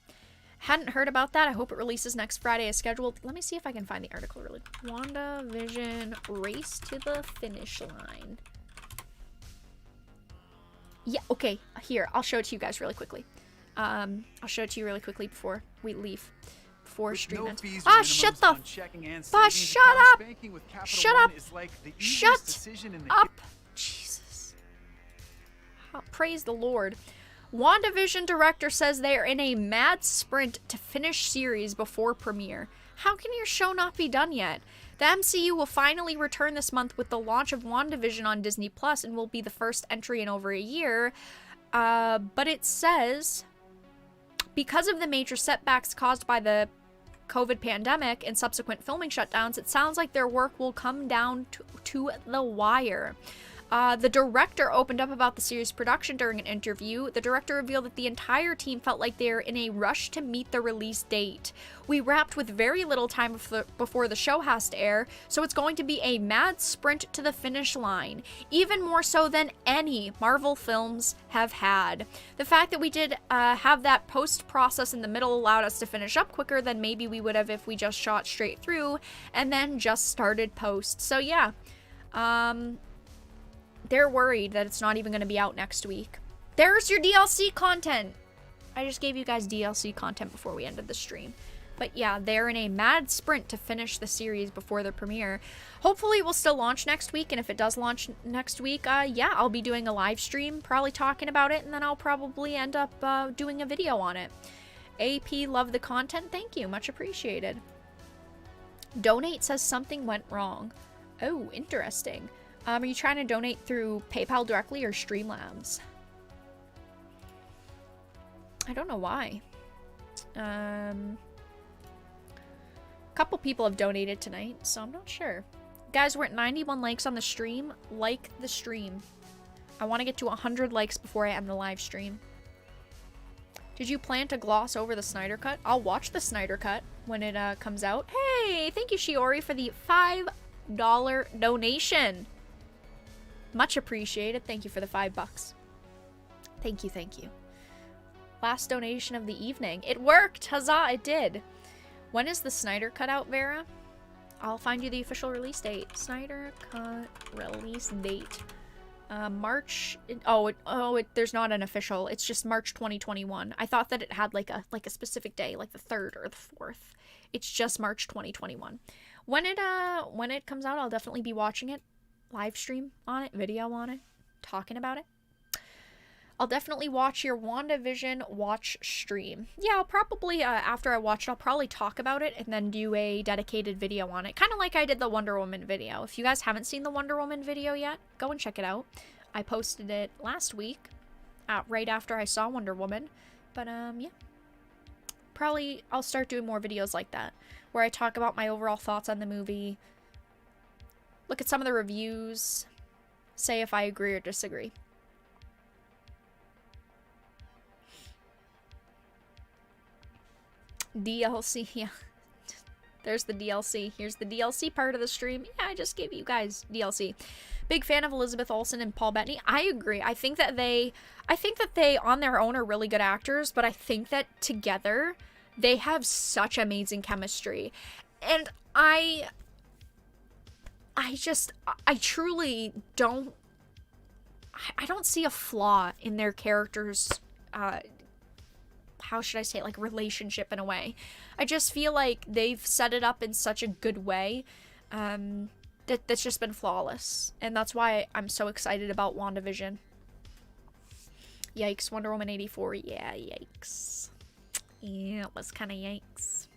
Hadn't heard about that. I hope it releases next Friday as scheduled. Let me see if I can find the article really. WandaVision Race to the Finish Line. Yeah, okay. Here, I'll show it to you guys really quickly. I'll show it to you really quickly before we leave. Before stream ends. Ah, shut the... shut up! Shut up! Shut up! Jesus. Oh, praise the Lord. WandaVision director says they are in a mad sprint to finish series before premiere. How can your show not be done yet? The MCU will finally return this month with the launch of WandaVision on Disney Plus and will be the first entry in over a year. But it says, because of the major setbacks caused by the COVID pandemic and subsequent filming shutdowns, it sounds like their work will come down to the wire. The director opened up about the series' production during an interview. The director revealed that the entire team felt like they were in a rush to meet the release date. We wrapped with very little time before the show has to air, so it's going to be a mad sprint to the finish line, even more so than any Marvel films have had. The fact that we did have that post process in the middle allowed us to finish up quicker than maybe we would have if we just shot straight through and then just started post. So yeah, they're worried that it's not even going to be out next week. There's your DLC content. I just gave you guys DLC content before we ended the stream. But yeah, they're in a mad sprint to finish the series before the premiere. Hopefully it will still launch next week, and if it does launch next week, yeah, I'll be doing a live stream, probably talking about it, and then I'll probably end up doing a video on it. AP, love the content. Thank you. Much appreciated. Donate says something went wrong. Oh, interesting. Are you trying to donate through PayPal directly or Streamlabs? I don't know why. A couple people have donated tonight, so I'm not sure. Guys, we're at 91 likes on the stream. Like the stream. I want to get to 100 likes before I end the live stream. Did you plan to gloss over the Snyder Cut? I'll watch the Snyder Cut when it comes out. Hey, thank you, Shiori, for the $5 donation. Much appreciated. Thank you for the $5. Thank you, thank you. Last donation of the evening. It worked! Huzzah, it did. When is the Snyder Cut out, Vera? I'll find you the official release date. Snyder Cut release date. March... there's not an official. It's just March 2021. I thought that it had like a specific day, like the 3rd or the 4th. It's just March 2021. When it comes out, I'll definitely be watching it. Live stream on it, video on it, talking about it. I'll definitely watch your WandaVision watch stream. Yeah, I'll probably, after I watch it, I'll probably talk about it and then do a dedicated video on it. Kind of like I did the Wonder Woman video. If you guys haven't seen the Wonder Woman video yet, go and check it out. I posted it last week, right after I saw Wonder Woman. But, yeah. Probably I'll start doing more videos like that, where I talk about my overall thoughts on the movie, look at some of the reviews, say if I agree or disagree. DLC, yeah. There's the DLC. Here's the DLC part of the stream. Yeah, I just gave you guys DLC. Big fan of Elizabeth Olsen and Paul Bettany. I agree. I think that they on their own are really good actors, but I think that together they have such amazing chemistry. And I truly don't... I don't see a flaw in their characters' how should I say it, like, relationship in a way. I just feel like they've set it up in such a good way that's just been flawless. And that's why I'm so excited about WandaVision. Yikes, Wonder Woman 84. Yeah, yikes. Yeah, it was kind of yikes.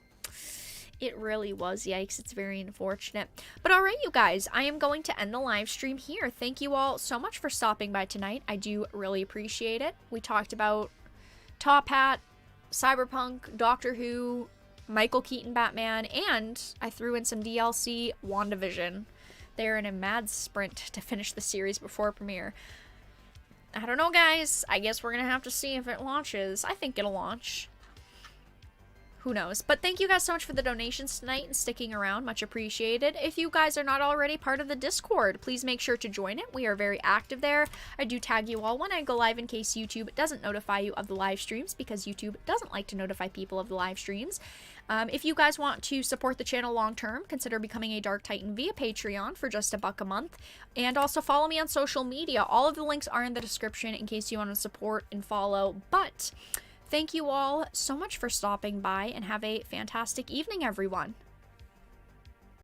It really was yikes. It's very unfortunate. But alright, you guys, I am going to end the live stream here. Thank you all so much for stopping by tonight. I do really appreciate it. We talked about Top Hat, Cyberpunk, Doctor Who, Michael Keaton Batman, and I threw in some DLC WandaVision. They're in a mad sprint to finish the series before premiere. I don't know, guys. I guess we're gonna have to see if it launches. I think it'll launch. Who knows? But thank you guys so much for the donations tonight and sticking around. Much appreciated. If you guys are not already part of the Discord, please make sure to join it. We are very active there. I do tag you all when I go live in case YouTube doesn't notify you of the live streams, because YouTube doesn't like to notify people of the live streams. If you guys want to support the channel long term, consider becoming a Dark Titan via Patreon for just $1 a month. And also follow me on social media. All of the links are in the description in case you want to support and follow. But thank you all so much for stopping by, and have a fantastic evening, everyone.